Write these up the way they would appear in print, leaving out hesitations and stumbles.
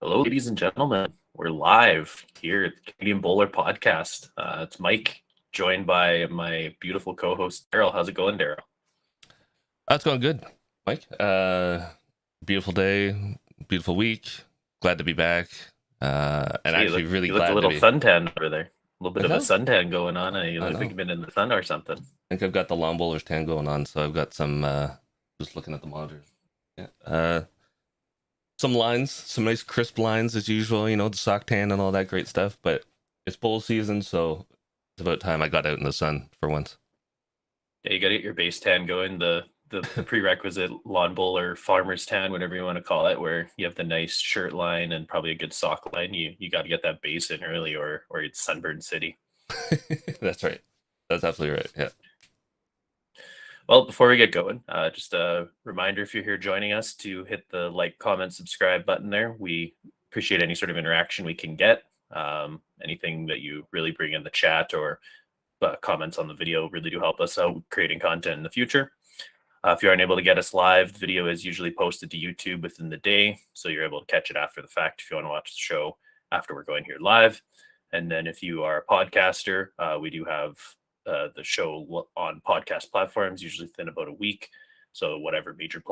Hello, ladies and gentlemen. We're live here at the Canadian Bowler Podcast. It's Mike, joined by my beautiful co-host Daryl. How's it going, Daryl? That's going good, Mike. Beautiful day, beautiful week. Glad to be back. And See, actually really you look a glad to little be. suntan over there. A little bit I of a have. suntan going on. You I look like know. you've been in the sun or something. I think I've got the lawn bowler's tan going on, so I've got some. Just looking at the monitor. Yeah. Some lines, some nice crisp lines as usual. You know, the sock tan and all that great stuff. But it's bowl season, so it's about time I got out in the sun for once. Yeah, you got to get your base tan going. The prerequisite lawn bowler farmer's tan, whatever you want to call it, where you have the nice shirt line and probably a good sock line. You got to get that base in early, or it's sunburn city. That's right. That's absolutely right. Yeah. Well, before we get going, just a reminder if you're here joining us to hit the like, comment, subscribe button there. We appreciate any sort of interaction we can get. Anything that you really bring in the chat or comments on the video really do help us out creating content in the future. If you aren't able to get us live, the video is usually posted to YouTube within the day, so you're able to catch it after the fact if you want to watch the show after we're going here live. And then if you are a podcaster, we do have the show on podcast platforms, usually within about a week. So whatever major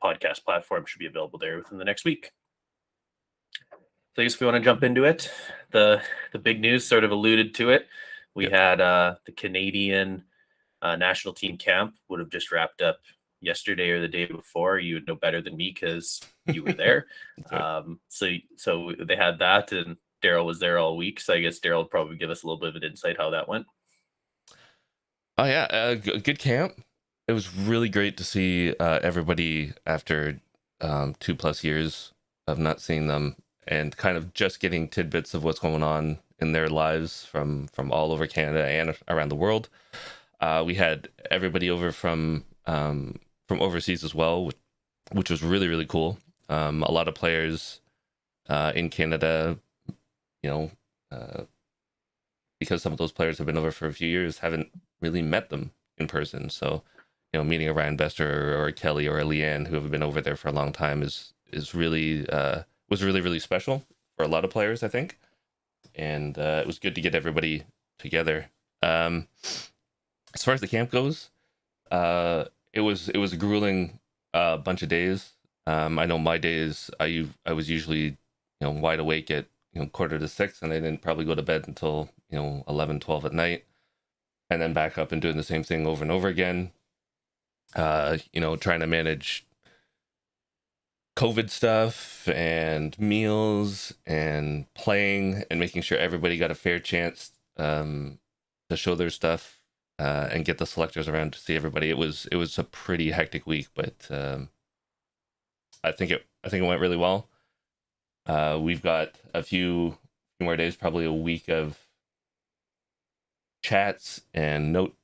podcast platform should be available there within the next week. So I guess if we want to jump into it, the big news sort of alluded to it. We had the Canadian national team camp would have just wrapped up yesterday or the day before. You would know better than me because you were there. Right. So they had that, and Daryl was there all week. So I guess Daryl would probably give us a little bit of an insight how that went. Oh yeah, good camp. It was really great to see everybody after 2+ years of not seeing them, and kind of just getting tidbits of what's going on in their lives from all over Canada and around the world. We had everybody over from overseas as well, which was really really cool. A lot of players in Canada, you know, because some of those players have been over for a few years, haven't really met them in person. So, meeting a Ryan Bester or a Kelly or a Leanne who have been over there for a long time is really was really really special for a lot of players, I think. And it was good to get everybody together. As far as the camp goes, it was a grueling bunch of days. I know my days I was usually wide awake at 5:45, and I didn't probably go to bed until 11, 12 at night, and then back up and doing the same thing over and over again. Trying to manage COVID stuff and meals and playing and making sure everybody got a fair chance to show their stuff and get the selectors around to see everybody. It was a pretty hectic week, but I think it went really well. We've got a few more days, probably a week of chats and note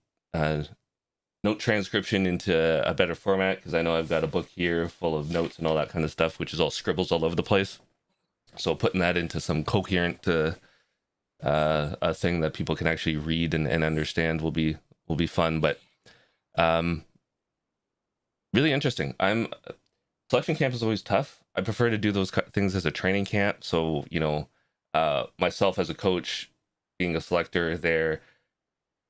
transcription into a better format, because I know I've got a book here full of notes and all that kind of stuff, which is all scribbles all over the place. So putting that into some coherent a thing that people can actually read and understand will be fun, but really interesting. Selection camp is always tough. I prefer to do those things as a training camp. So, myself as a coach, being a selector there,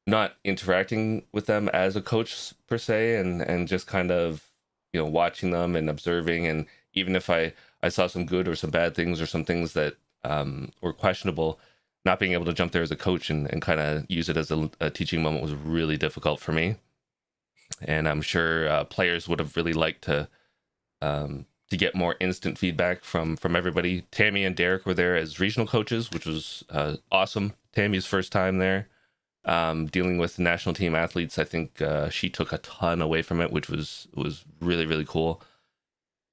not interacting with them as a coach per se, and just kind of, watching them and observing. And even if I saw some good or some bad things or some things that were questionable, not being able to jump there as a coach and kind of use it as a teaching moment was really difficult for me. And I'm sure players would have really liked to get more instant feedback from everybody. Tammy and Derek were there as regional coaches, which was awesome. Tammy's first time there, dealing with national team athletes. I think she took a ton away from it, which was really really cool.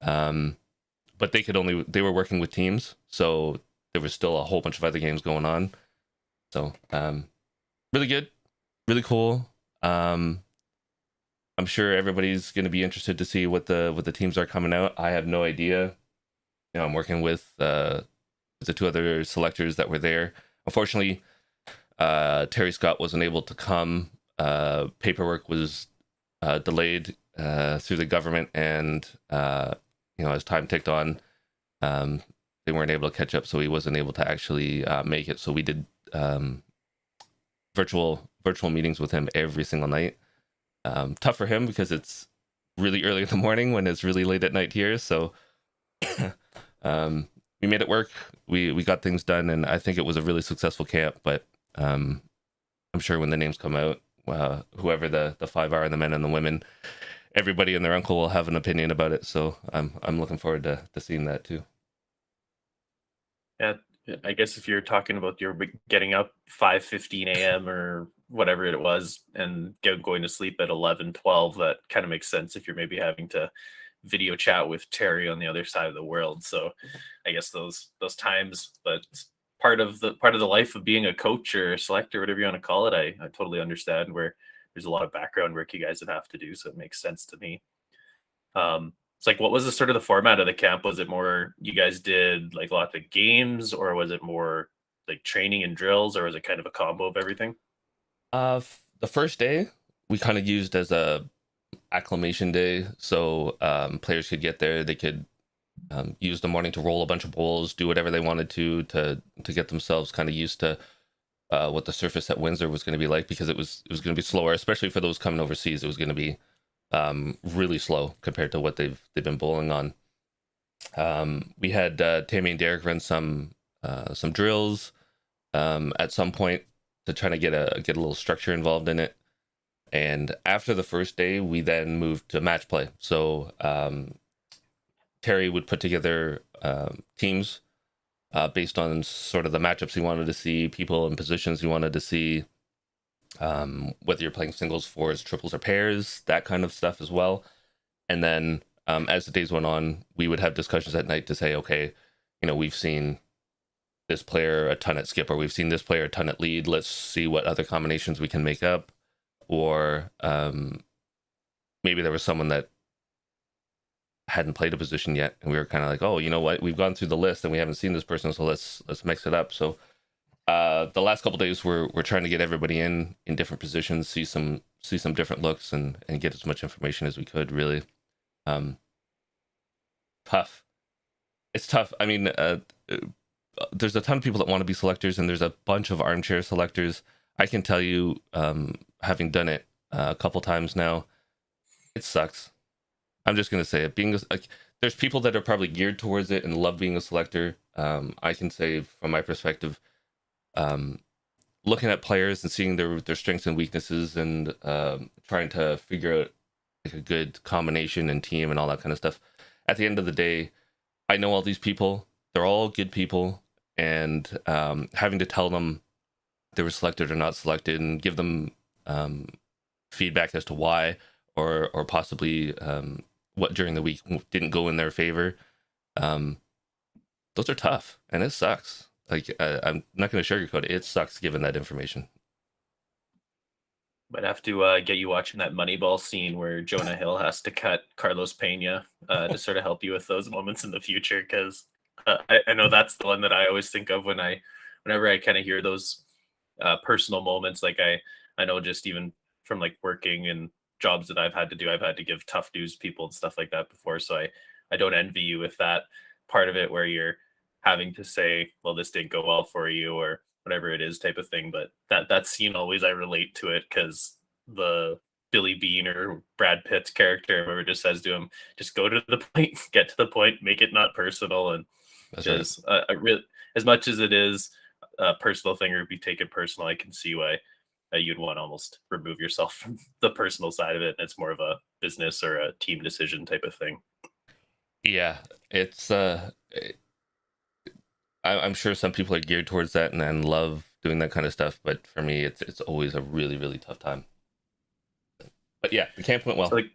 But they were working with teams, so there was still a whole bunch of other games going on. So really good, really cool. I'm sure everybody's going to be interested to see what the teams are coming out. I have no idea. I'm working with the two other selectors that were there. Unfortunately, Terry Scott wasn't able to come. Paperwork was delayed through the government, and as time ticked on, they weren't able to catch up, so he wasn't able to actually make it. So we did virtual meetings with him every single night. Tough for him because it's really early in the morning when it's really late at night here. So we made it work. We got things done, and I think it was a really successful camp. But I'm sure when the names come out, whoever the five are, the men and the women, everybody and their uncle will have an opinion about it. So I'm looking forward to seeing that too. Yeah, I guess if you're talking about your getting up 5:15 a.m. or whatever it was and going to sleep at 11, 12, that kind of makes sense if you're maybe having to video chat with Terry on the other side of the world. So I guess those times, but part of the life of being a coach or a selector, whatever you want to call it, I totally understand where there's a lot of background work you guys would have to do. So it makes sense to me. It's like, what was the sort of the format of the camp? Was it more you guys did like lots of games, or was it more like training and drills, or was it kind of a combo of everything? The first day we kind of used as a acclimation day, so players could get there. They could use the morning to roll a bunch of bowls, do whatever they wanted to get themselves kind of used to what the surface at Windsor was going to be like, because it was going to be slower, especially for those coming overseas. It was going to be really slow compared to what they've been bowling on. We had Tammy and Derek run some drills at some point to try to get a little structure involved in it. And after the first day, we then moved to match play. So Terry would put together teams based on sort of the matchups he wanted to see, people and positions he wanted to see, whether you're playing singles, fours, triples, or pairs, that kind of stuff as well. And then as the days went on, we would have discussions at night to say, okay, we've seen this player a ton at skip, or we've seen this player a ton at lead. Let's see what other combinations we can make up. Or maybe there was someone that hadn't played a position yet, and we were kind of like, oh, you know what? We've gone through the list and we haven't seen this person, so let's mix it up. So the last couple days, we're trying to get everybody in different positions, see some different looks, and get as much information as we could. Really, tough. It's tough. I mean, there's a ton of people that want to be selectors, and there's a bunch of armchair selectors. I can tell you, having done it a couple times now, it sucks. I'm just gonna say it. There's people that are probably geared towards it and love being a selector. I can say from my perspective, looking at players and seeing their strengths and weaknesses, and trying to figure out like a good combination and team and all that kind of stuff. At the end of the day, I know all these people. They're all good people, and having to tell them they were selected or not selected, and give them feedback as to why, or possibly what during the week didn't go in their favor. Those are tough, and it sucks. Like I'm not going to sugarcoat it. It sucks given that information. Might have to get you watching that Moneyball scene where Jonah Hill has to cut Carlos Pena to sort of help you with those moments in the future, because I know that's the one that I always think of whenever I kind of hear those personal moments. Like I know, just even from like working and jobs that I've had to do, I've had to give tough news people and stuff like that before. So I don't envy you with that part of it where you're having to say, well, this didn't go well for you, or whatever it is, type of thing. But that scene, always I relate to it, because the Billy Bean or Brad Pitt's character, I remember, just says to him, just go to the point, get to the point, make it not personal. And That's right. because I really, as much as it is a personal thing or be taken personal, I can see why you'd want to almost remove yourself from the personal side of it. And it's more of a business or a team decision type of thing. Yeah, it's I'm sure some people are geared towards that and love doing that kind of stuff, but for me, it's always a really really tough time. But yeah, the camp went So well. like,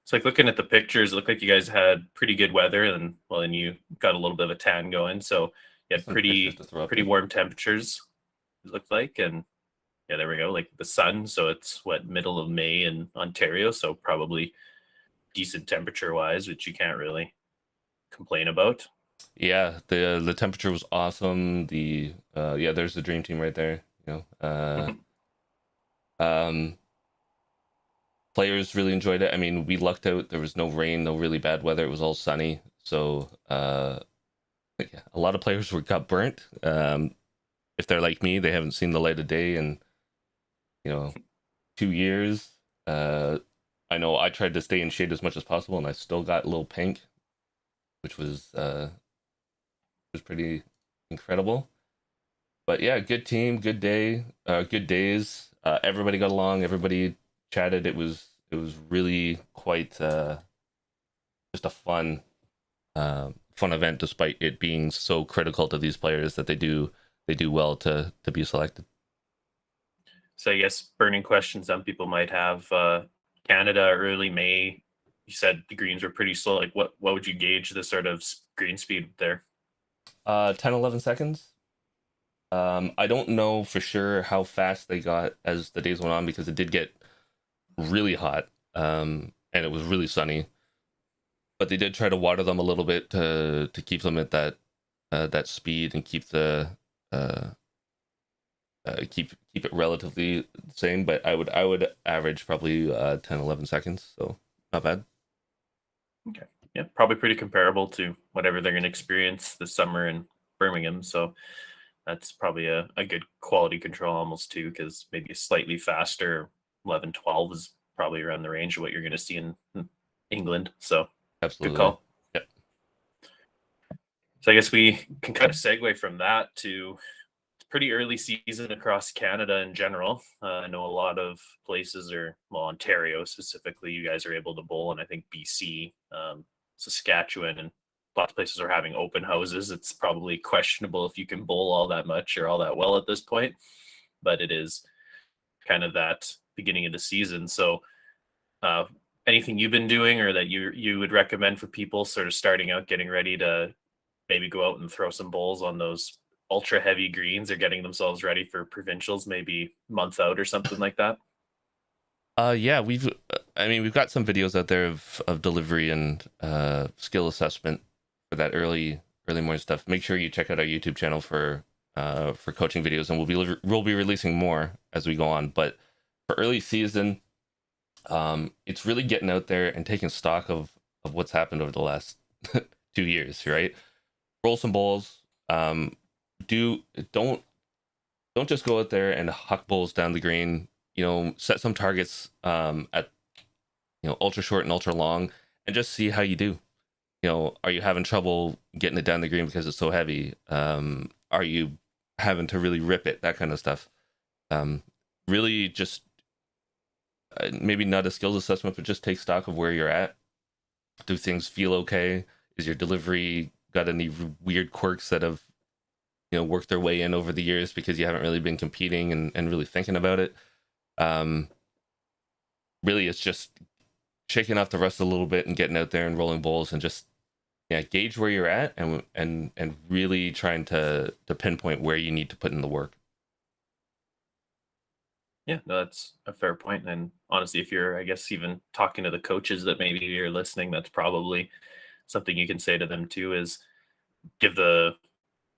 it's like looking at the pictures, it looked like you guys had pretty good weather, and well, and you got a little bit of a tan going. So you had Some pictures pretty to throw up pretty here. warm temperatures, it looked like. And yeah, there we go. Like the sun. So it's what, middle of May in Ontario. So probably decent temperature wise, which you can't really complain about. Yeah, the temperature was awesome. The yeah, there's the dream team right there. Um, players really enjoyed it. I mean, we lucked out. There was no rain, no really bad weather. It was all sunny. So Yeah, a lot of players got burnt. If they're like me, they haven't seen the light of day in, you know, 2 years. Uh, I know I tried to stay in shade as much as possible, and I still got a little pink, which was pretty incredible. But yeah, good team, good day, good days. Everybody got along. Everybody chatted. It was really quite just a fun event, despite it being so critical to these players that they do well to be selected. So I guess burning question some people might have. Canada early May. You said the greens were pretty slow. Like what would you gauge the sort of green speed there? 10, 11 seconds. I don't know for sure how fast they got as the days went on because it did get really hot, and it was really sunny. But they did try to water them a little bit to keep them at that speed and uh, keep it relatively the same. But I would average probably 10, 11 seconds, so not bad. Okay. Yeah, probably pretty comparable to whatever they're going to experience this summer in Birmingham. So that's probably a good quality control almost too, because maybe a slightly faster 11, 12 is probably around the range of what you're going to see in England. So good Absolutely. call. Yep. So I guess we can kind of segue from that to pretty early season across Canada in general. I know a lot of places are, well, Ontario specifically, you guys are able to bowl, and I think BC, Saskatchewan, and lots of places are having open houses. It's probably questionable if you can bowl all that much or all that well at this point, but it is kind of that beginning of the season. So, uh, anything you've been doing or that you would recommend for people sort of starting out, getting ready to maybe go out and throw some bowls on those ultra heavy greens or getting themselves ready for provincials maybe month out or something like that? Yeah, I mean, we've got some videos out there of delivery and skill assessment for that early morning stuff. Make sure you check out our YouTube channel for coaching videos, and we'll be releasing more as we go on. But for early season, it's really getting out there and taking stock of what's happened over the last 2 years, right? Roll some balls. Do don't just go out there and huck balls down the green. Set some targets at ultra short and ultra long, and just see how you do. Are you having trouble getting it down the green because it's so heavy? Are you having to really rip it? That kind of stuff. Really, just maybe not a skills assessment, but just take stock of where you're at. Do things feel okay? Is your delivery got any weird quirks that have worked their way in over the years because you haven't really been competing and really thinking about it? Um, Really, it's just shaking off the rust a little bit and getting out there and rolling bowls and just gauge where you're at and really trying to pinpoint where you need to put in the work. Yeah, no, that's a fair point. And honestly, if you're, I guess, even talking to the coaches that maybe you're listening, that's probably something you can say to them too is give the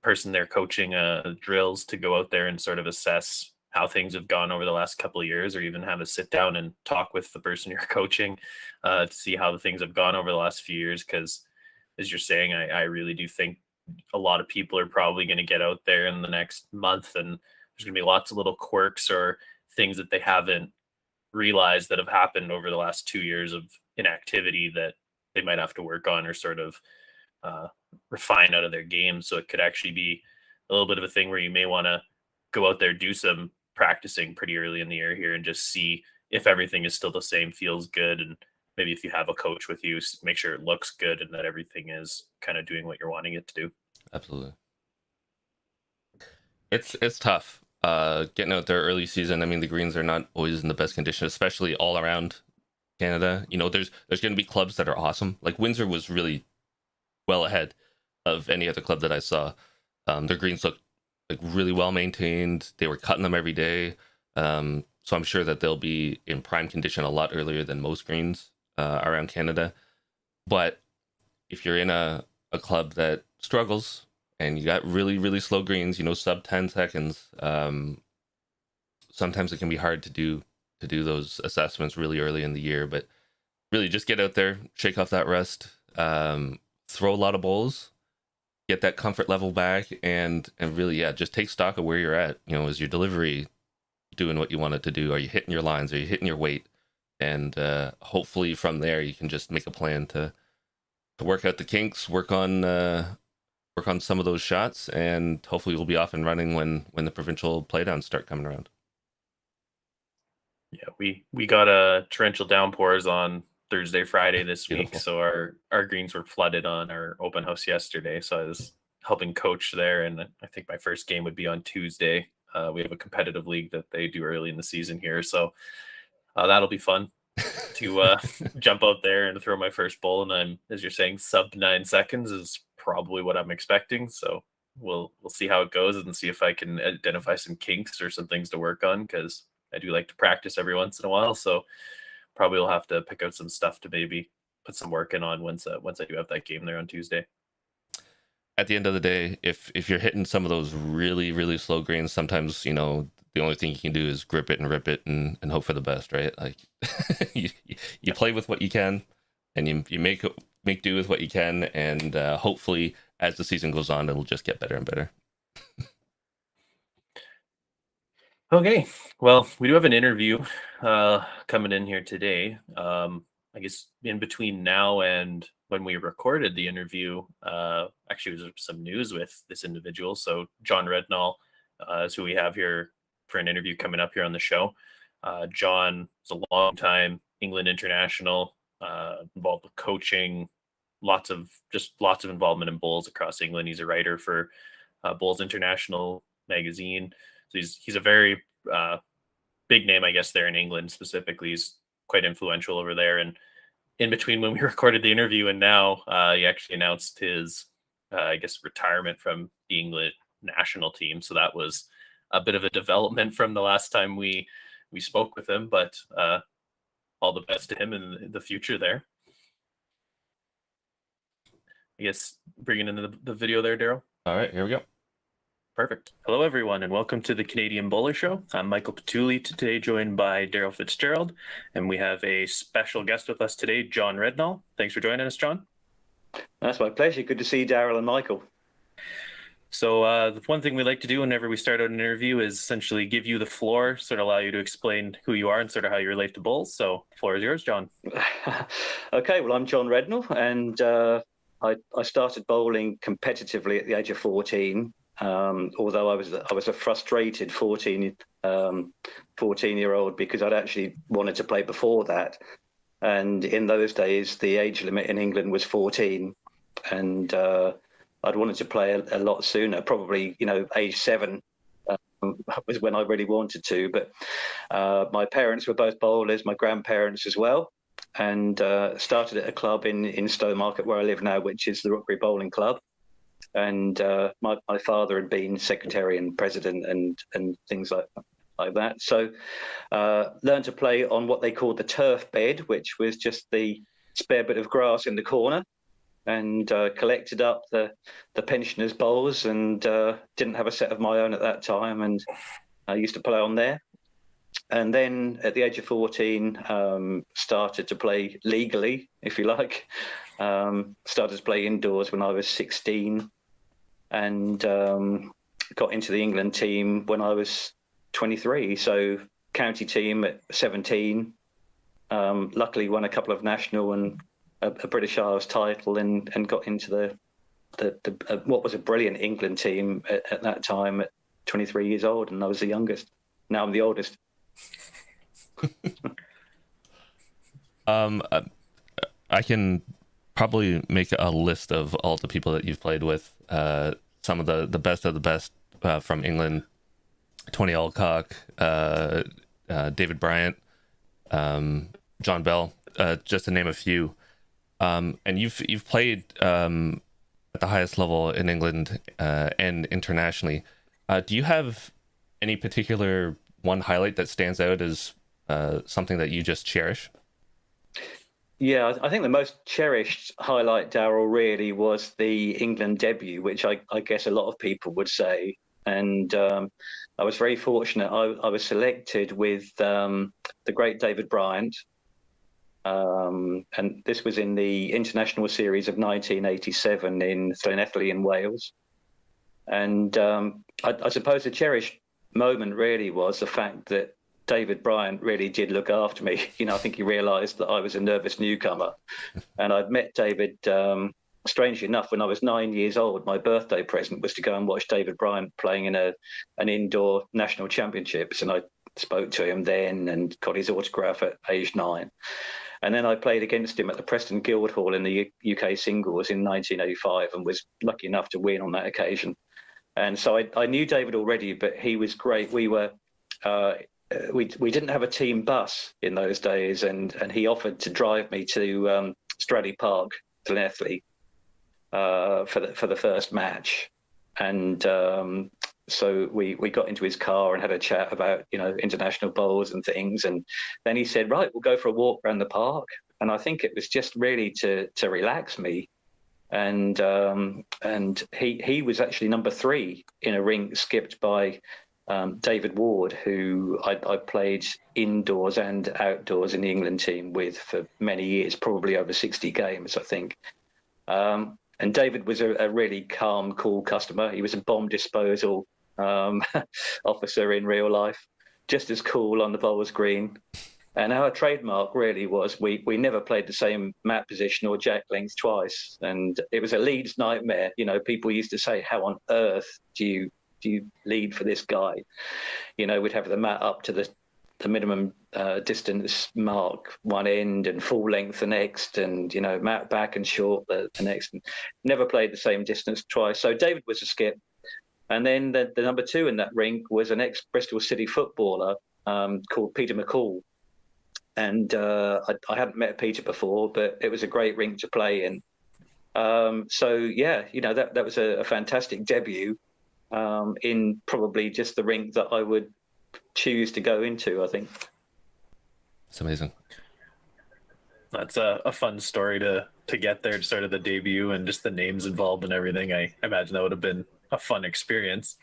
person they're coaching drills to go out there and sort of assess how things have gone over the last couple of years, or even have a sit down and talk with the person you're coaching to see how the things have gone over the last few years. Because as you're saying, I really do think a lot of people are probably going to get out there in the next month, and there's going to be lots of little quirks or things that they haven't realized that have happened over the last 2 years of inactivity that they might have to work on or sort of uh, refine out of their game. So it could actually be a little bit of a thing where you may want to go out there, do some practicing pretty early in the year here, and just see if everything is still the same, feels good, and maybe if you have a coach with you, make sure it looks good and that everything is kind of doing what you're wanting it to do. Absolutely. It's tough. Getting out there early season. I mean, the greens are not always in the best condition, especially all around Canada. There's going to be clubs that are awesome. Like Windsor was really well ahead of any other club that I saw. Their greens look like really well maintained. They were cutting them every day. So I'm sure that they'll be in prime condition a lot earlier than most greens around Canada. But if you're in a club that struggles and you got really, really slow greens, sub 10 seconds, sometimes it can be hard to do those assessments really early in the year. But really just get out there, shake off that rust, throw a lot of bowls, get that comfort level back, and really, yeah, just take stock of where you're at. You know, is your delivery doing what you want it to do? Are you hitting your lines? Are you hitting your weight? And hopefully from there you can just make a plan to work out the kinks, work on some of those shots, and hopefully we'll be off and running when the provincial playdowns start coming around. Yeah, we got a torrential downpours on Thursday, Friday this week, Beautiful. so our greens were flooded on our open house yesterday. So I was helping coach there, and I think my first game would be on Tuesday. We have a competitive league that they do early in the season here, so that'll be fun to jump out there and throw my first bowl. And I'm, as you're saying, sub 9 seconds is probably what I'm expecting. So we'll see how it goes and see if I can identify some kinks or some things to work on, because I do like to practice every once in a while. So probably will have to pick out some stuff to maybe put some work in on once I do have that game there on Tuesday. At the end of the day, if you're hitting some of those really slow greens, sometimes the only thing you can do is grip it and rip it and hope for the best, right? Like you play with what you can, and you make do with what you can, and hopefully as the season goes on, it'll just get better and better. Okay, well, we do have an interview coming in here today. I guess in between now and when we recorded the interview, actually, there's some news with this individual. So John Rednall is who we have here for an interview coming up here on the show. John is a long time England international, involved with coaching, lots of involvement in bowls across England. He's a writer for Bowls International magazine. So he's a very big name, I guess, there in England specifically. He's quite influential over there. And in between when we recorded the interview and now, he actually announced his, I guess, retirement from the England national team. So that was a bit of a development from the last time we spoke with him. But all the best to him in the future there. I guess bringing in the video there, Daryl. All right, here we go. Perfect. Hello, everyone, and welcome to the Canadian Bowler Show. I'm Michael Patulli, today joined by Daryl Fitzgerald, and we have a special guest with us today, John Rednall. Thanks for joining us, John. That's my pleasure. Good to see Daryl and Michael. So the one thing we like to do whenever we start out an interview is essentially give you the floor, sort of allow you to explain who you are and sort of how you relate to bowls. So the floor is yours, John. Okay, well, I'm John Rednall, and I started bowling competitively at the age of 14. Although I was a frustrated 14-year-old because I'd actually wanted to play before that, and in those days the age limit in England was 14, and I'd wanted to play a lot sooner. Probably age 7 was when I really wanted to. But my parents were both bowlers, my grandparents as well, and started at a club in Stowmarket where I live now, which is the Rookbury Bowling Club. And my father had been secretary and president and things like that. So learned to play on what they called the turf bed, which was just the spare bit of grass in the corner, and collected up the pensioners' bowls, and didn't have a set of my own at that time, and I used to play on there. And then at the age of 14, started to play legally, if you like. Started to play indoors when I was 16, and got into the England team when I was 23. So county team at 17. Luckily won a couple of national and a British Isles title, and got into the what was a brilliant England team at that time at 23 years old, and I was the youngest. Now I'm the oldest. I can probably make a list of all the people that you've played with. Some of the best of the best from England: Tony Alcock, David Bryant, John Bell, just to name a few. And you've played at the highest level in England and internationally. Do you have any particular one highlight that stands out as something that you just cherish? Yeah, I think the most cherished highlight, Daryl, really was the England debut, which I guess a lot of people would say. And I was very fortunate. I was selected with the great David Bryant, And this was in the International Series of 1987 in Llanelli in Wales. And I suppose the cherished moment really was the fact that David Bryant really did look after me. I think he realised that I was a nervous newcomer. And I'd met David, strangely enough, when I was 9 years old. My birthday present was to go and watch David Bryant playing in an indoor national championships. And I spoke to him then and got his autograph at age 9. And then I played against him at the Preston Guildhall in the UK singles in 1985 and was lucky enough to win on that occasion. And so I knew David already, but he was great. We didn't have a team bus in those days, and he offered to drive me to Stradley Park, Llanelli, for the first match. And so we got into his car and had a chat about international bowls and things. And then he said, right, we'll go for a walk around the park. And I think it was just really to relax me. And he was actually number 3 in a rink skipped by David Ward, who I played indoors and outdoors in the England team with for many years, probably over 60 games, I think. And David was a really calm, cool customer. He was a bomb disposal officer in real life, just as cool on the bowler's green. And our trademark really was we never played the same mat position or jack length twice. And it was a leads nightmare. People used to say, how on earth do you lead for this guy? We'd have the mat up to the minimum distance mark one end and full length the next, and mat back and short the next, and never played the same distance twice. So David was a skip. And then the number 2 in that rink was an ex-Bristol City footballer called Peter McCall. And I hadn't met Peter before, but it was a great rink to play in. So yeah, that was a fantastic debut in probably just the rink that I would choose to go into, I think. It's amazing. That's a fun story to get there, to sort of the debut and just the names involved and everything. I imagine that would have been a fun experience.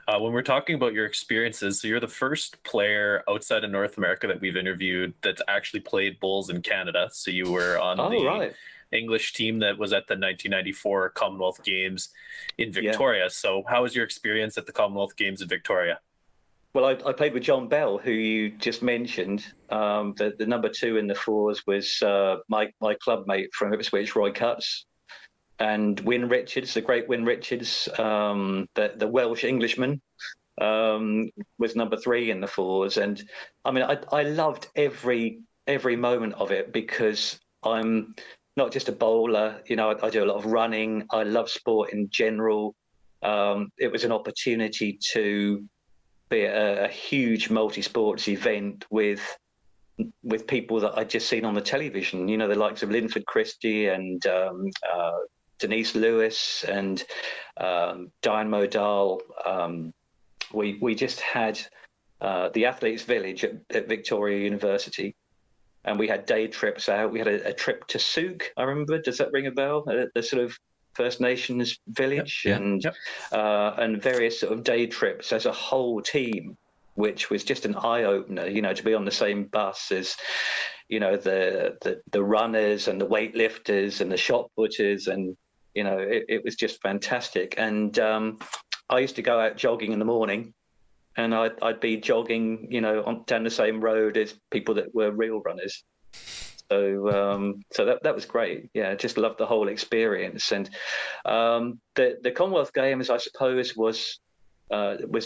When we're talking about your experiences, so you're the first player outside of North America that we've interviewed that's actually played bowls in Canada. So you were on the English team that was at the 1994 Commonwealth Games in Victoria. Yeah. So how was your experience at the Commonwealth Games in Victoria? Well, I played with John Bell, who you just mentioned. The number 2 in the 4s was my club mate from Ipswich, Roy Cutts, and Wyn Richards, the great Wyn Richards, the Welsh Englishman, was number 3 in the 4s. And I mean, I loved every moment of it, because I'm not just a bowler. I do a lot of running. I love sport in general. It was an opportunity to be a huge multi-sports event with people that I'd just seen on the television, the likes of Linford Christie and Denise Lewis and Diane Modal. We just had the Athletes Village at Victoria University, and we had day trips out. We had a trip to Souk, I remember. Does that ring a bell? The sort of First Nations village. Yep. And various sort of day trips as a whole team, which was just an eye opener, to be on the same bus as, the runners and the weightlifters and the shot putters, and it was just fantastic. And I used to go out jogging in the morning, and I'd be jogging, down the same road as people that were real runners. So that was great. Yeah, just loved the whole experience. And the Commonwealth Games, I suppose, was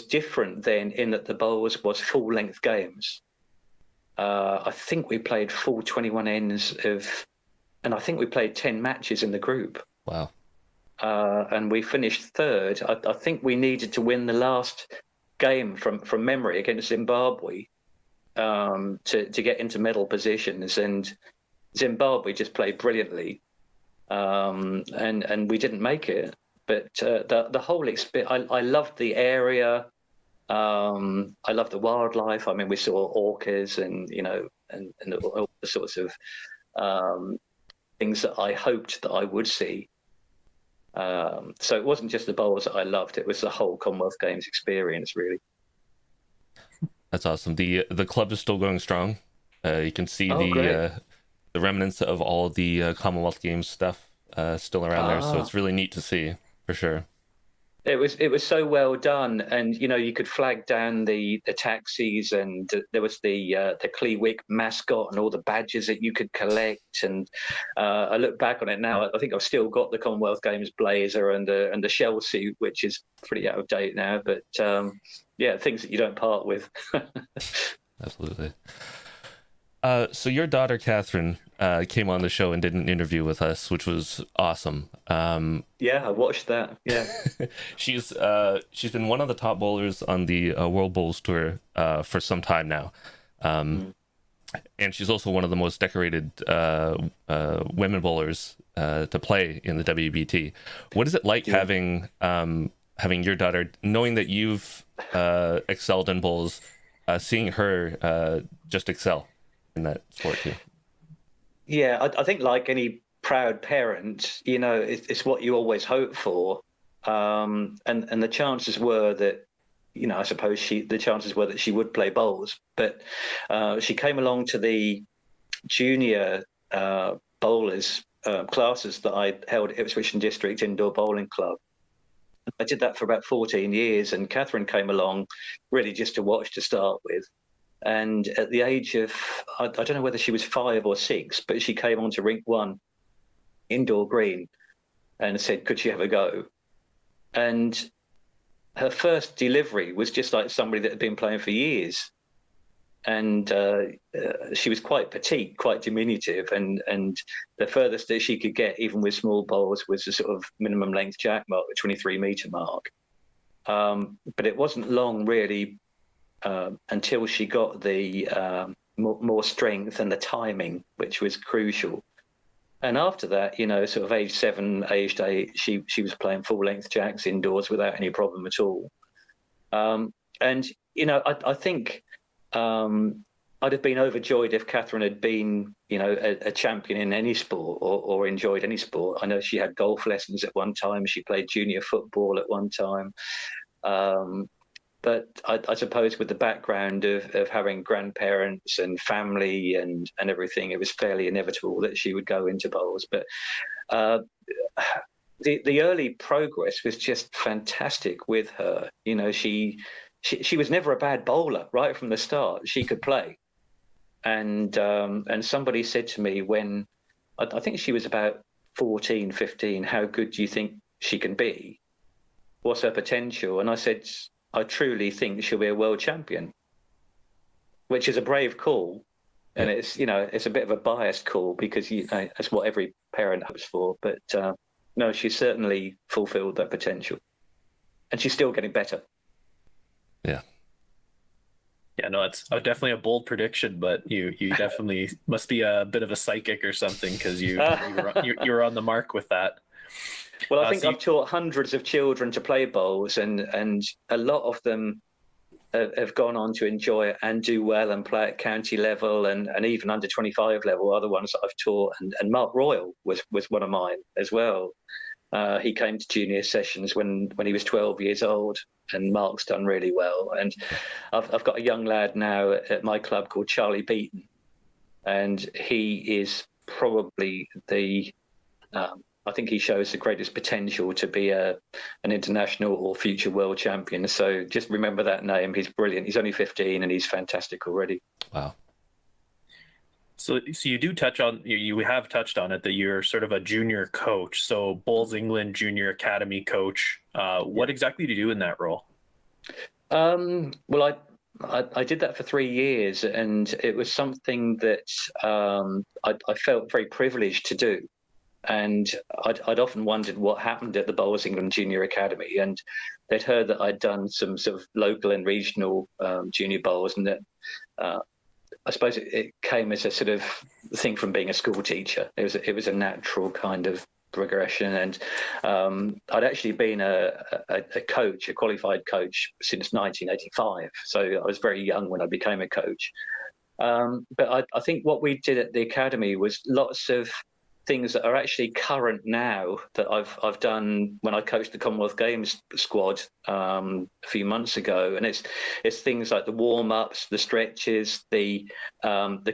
different then, in that the bowls was full length games. I think we played full 21 ends and I think we played 10 matches in the group. Wow. And we finished 3rd. I think we needed to win the last game from memory against Zimbabwe to get into medal positions, and Zimbabwe just played brilliantly, and we didn't make it. But the whole experience, I loved the area. I loved the wildlife. I mean, we saw orcas and and all the sorts of things that I hoped that I would see. So it wasn't just the bowls that I loved; it was the whole Commonwealth Games experience, really. That's awesome. The club is still going strong. You can see the the remnants of all the Commonwealth Games stuff still around there. So Ah. it's really neat to see, for sure. It was so well done, and you could flag down the taxis, and there was the Clewick mascot and all the badges that you could collect. And I look back on it now, I think I've still got the Commonwealth Games blazer and the shell suit, which is pretty out of date now. But yeah, things that you don't part with. Absolutely. So your daughter Catherine came on the show and did an interview with us, which was awesome. Yeah, I watched that. Yeah. She's been one of the top bowlers on the World Bowls Tour for some time now, and she's also one of the most decorated women bowlers to play in the WBT. What is it like having your daughter, knowing that you've excelled in bowls, seeing her just excel in that sport too? Yeah, I think like any proud parent, it's what you always hope for, and the chances were that, I suppose the chances were that she would play bowls, but she came along to the junior bowlers classes that I held at Ipswich and District Indoor Bowling Club. I did that for about 14 years, and Catherine came along really just to watch to start with. And at the age of, I don't know whether she was 5 or 6, but she came onto rink 1, indoor green, and said, could she have a go? And her first delivery was just like somebody that had been playing for years. And she was quite petite, quite diminutive, and the furthest that she could get, even with small bowls, was the sort of minimum length jack mark, the 23-meter mark. But it wasn't long, really, until she got the more strength and the timing, which was crucial. And after that, sort of age 7, age 8, she was playing full length jacks indoors without any problem at all. And I think I'd have been overjoyed if Catherine had been, a champion in any sport or enjoyed any sport. I know she had golf lessons at one time. She played junior football at one time. But I suppose with the background of having grandparents and family and everything, it was fairly inevitable that she would go into bowls. But the early progress was just fantastic with her. She was never a bad bowler right from the start. She could play. And somebody said to me when I think she was about 14, 15, how good do you think she can be? What's her potential? And I said, I truly think she'll be a world champion, which is a brave call. And it's a bit of a biased call because that's what every parent hopes for. But no, she certainly fulfilled that potential. And she's still getting better. Yeah. Yeah, no, it's definitely a bold prediction, but you definitely must be a bit of a psychic or something because you were on the mark with that. Well, I think I've taught hundreds of children to play bowls, and a lot of them have gone on to enjoy it and do well and play at county level and even under 25 level. Other ones that I've taught, and Mark Royal was one of mine as well. He came to junior sessions when he was 12 years old, and Mark's done really well. And I've got a young lad now at my club called Charlie Beaton, and he is probably I think he shows the greatest potential to be an international or future world champion. So just remember that name. He's brilliant. He's only 15 and he's fantastic already. Wow. So you do touch on, you have touched on it, that you're sort of a junior coach. So Bowls England Junior Academy coach. What exactly do you do in that role? Well, I did that for 3 years, and it was something that I felt very privileged to do. And I'd often wondered what happened at the Bowls England Junior Academy, and they'd heard that I'd done some sort of local and regional junior bowls, and that I suppose it came as a sort of thing from being a school teacher. It was a natural kind of progression, and I'd actually been a coach, a qualified coach, since 1985. So I was very young when I became a coach. But I think what we did at the academy was lots of things that are actually current now that I've done when I coached the Commonwealth Games squad a few months ago, and it's things like the warm ups, the stretches, the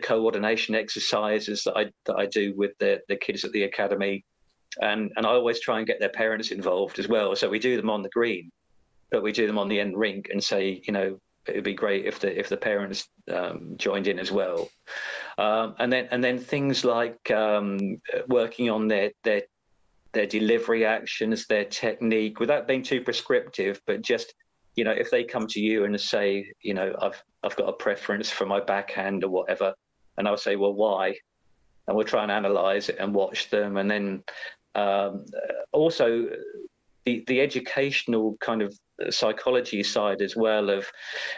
coordination exercises that I do with the kids at the academy, and I always try and get their parents involved as well. So we do them on the green, but we do them on the end rink, and say, it'd be great if the parents joined in as well. And then things like working on their delivery actions, their technique, without being too prescriptive, but just, if they come to you and say, I've got a preference for my backhand or whatever, and I'll say, well, why? And we'll try and analyze it and watch them. And then also the educational kind of psychology side as well, of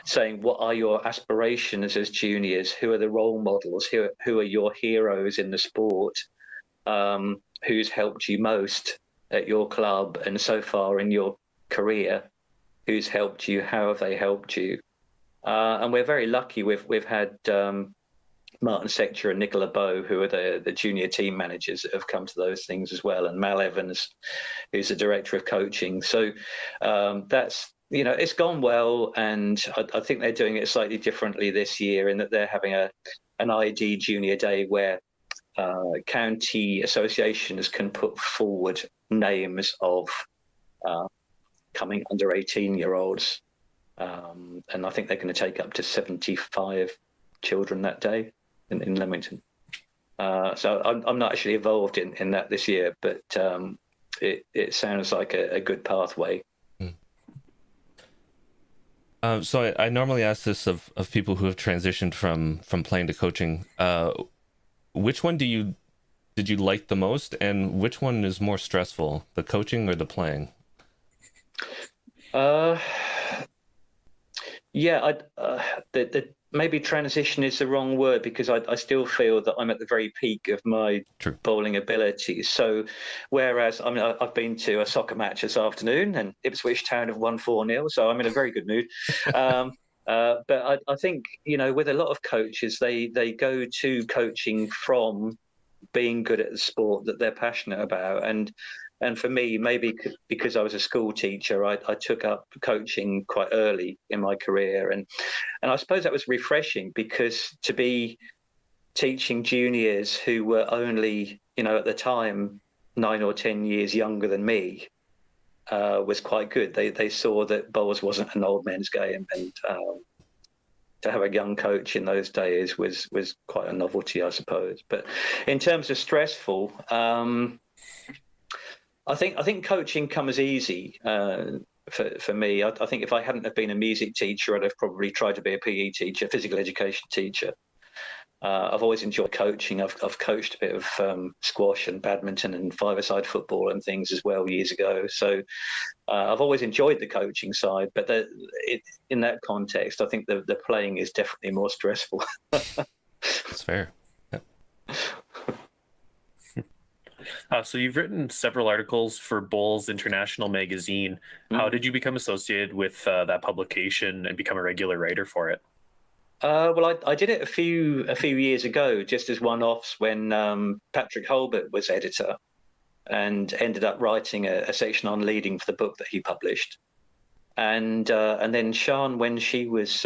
saying, what are your aspirations as juniors? Who are the role models? Who are your heroes in the sport? Who's helped you most at your club and so far in your career? Who's helped you? How have they helped you? And we're very lucky. We've had Martin Sector and Nicola Bow, who are the junior team managers, that have come to those things as well, and Mal Evans, who's the director of coaching. So that's, it's gone well, and I think they're doing it slightly differently this year, in that they're having an ID Junior Day where county associations can put forward names of coming under 18-year-olds, and I think they're going to take up to 75 children that day in Leamington. So I'm not actually involved in that this year, but it sounds like a good pathway. So I normally ask this of people who have transitioned from playing to coaching. Which one did you like the most, and which one is more stressful, the coaching or the playing? Maybe transition is the wrong word, because I still feel that I'm at the very peak of my True. bowling abilities. So, whereas I've been to a soccer match this afternoon, and Ipswich Town have won 4-0, so I'm in a very good mood. But I think, with a lot of coaches, they go to coaching from being good at the sport that they're passionate about, and for me, maybe because I was a school teacher, I took up coaching quite early in my career, and I suppose that was refreshing, because to be teaching juniors who were only, at the time, 9 or 10 years younger than me, was quite good. They saw that bowls wasn't an old man's game, and to have a young coach in those days was quite a novelty, I suppose. But in terms of stressful, I think coaching comes easy for me. I think if I hadn't have been a music teacher, I'd have probably tried to be a PE teacher, physical education teacher. I've always enjoyed coaching. I've coached a bit of squash and badminton and five-a-side football and things as well years ago. So I've always enjoyed the coaching side, but in that context, I think the playing is definitely more stressful. That's fair. Yeah. So you've written several articles for Bowls International magazine. How did you become associated with that publication and become a regular writer for it? Well, I did it a few years ago, just as one-offs, when Patrick Holbert was editor, and ended up writing a section on leading for the book that he published. And then Sian, when she was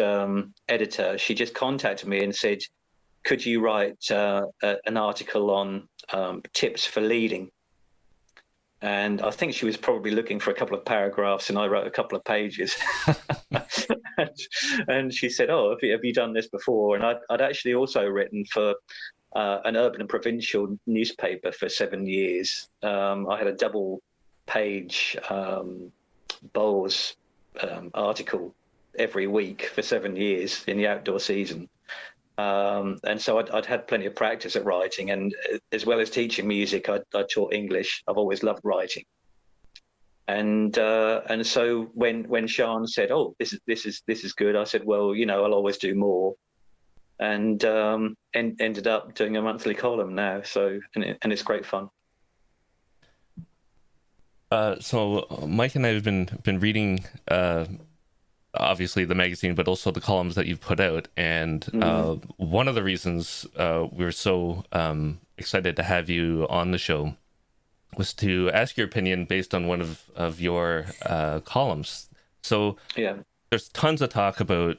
editor, she just contacted me and said, could you write an article on tips for leading? And I think she was probably looking for a couple of paragraphs, and I wrote a couple of pages. And she said, oh, have you done this before? And I'd actually also written for an urban and provincial newspaper for 7 years. I had a double-page bowls article every week for 7 years in the outdoor season. And so I'd had plenty of practice at writing, and as well as teaching music, I taught English. I've always loved writing. And so when Sian said, "Oh, this is good," I said, "Well, I'll always do more," and ended up doing a monthly column now. So and it's great fun. So Mike and I have been reading obviously the magazine, but also the columns that you've put out. And one of the reasons we're so excited to have you on the show was to ask your opinion based on one of your columns. So there's tons of talk about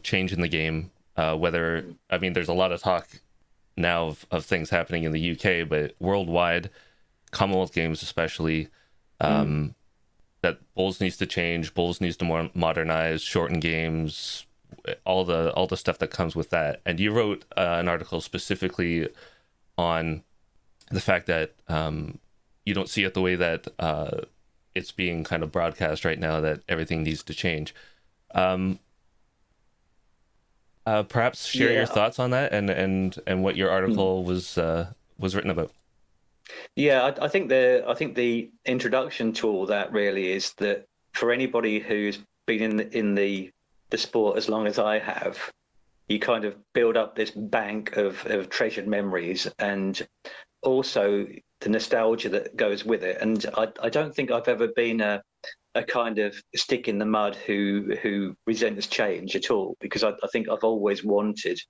change in the game. There's a lot of talk now of things happening in the UK, but worldwide, Commonwealth Games especially, that bowls needs to change, bowls needs to modernize, shorten games, all the stuff that comes with that. And you wrote an article specifically on the fact that you don't see it the way that it's being kind of broadcast right now, that everything needs to change. Perhaps share your thoughts on that and what your article was written about. Yeah, I think the introduction to all that really is that for anybody who's been in the sport as long as I have, you kind of build up this bank of treasured memories and also the nostalgia that goes with it. And I don't think I've ever been a kind of stick in the mud who resents change at all, because I think I've always wanted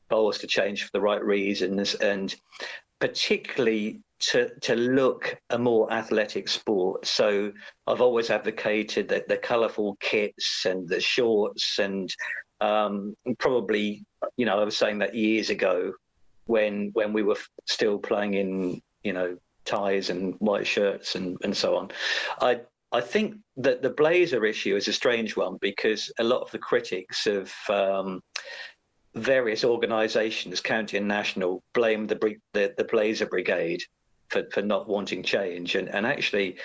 bowls to change for the right reasons, and particularly to look a more athletic sport. So I've always advocated that the colourful kits and the shorts, and probably, I was saying that years ago when we were still playing in, ties and white shirts and so on. I think that the blazer issue is a strange one, because a lot of the critics of various organisations, county and national, blame the blazer brigade for not wanting change. And actually,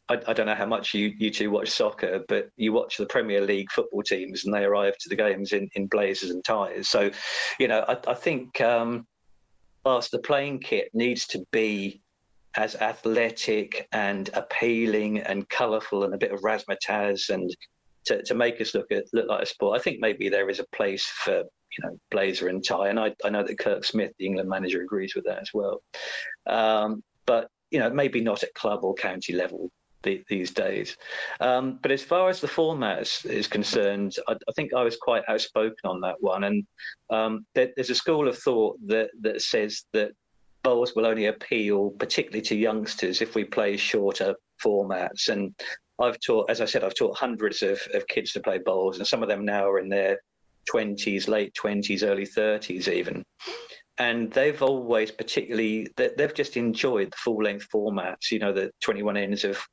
I don't know how much you two watch soccer, but you watch the Premier League football teams and they arrive to the games in blazers and ties. So, I think whilst the playing kit needs to be as athletic and appealing and colourful and a bit of razzmatazz and to make us look like a sport, I think maybe there is a place for blazer and tie, and I know that Kirk Smith, the England manager, agrees with that as well. But maybe not at club or county level these days. But as far as the format is concerned, I think I was quite outspoken on that one. And there's a school of thought that says that bowls will only appeal particularly to youngsters if we play shorter formats. And I've taught hundreds of kids to play bowls, and some of them now are in their 20s, late 20s, early 30s even. And they've always they've just enjoyed the full length formats, the 21 ends of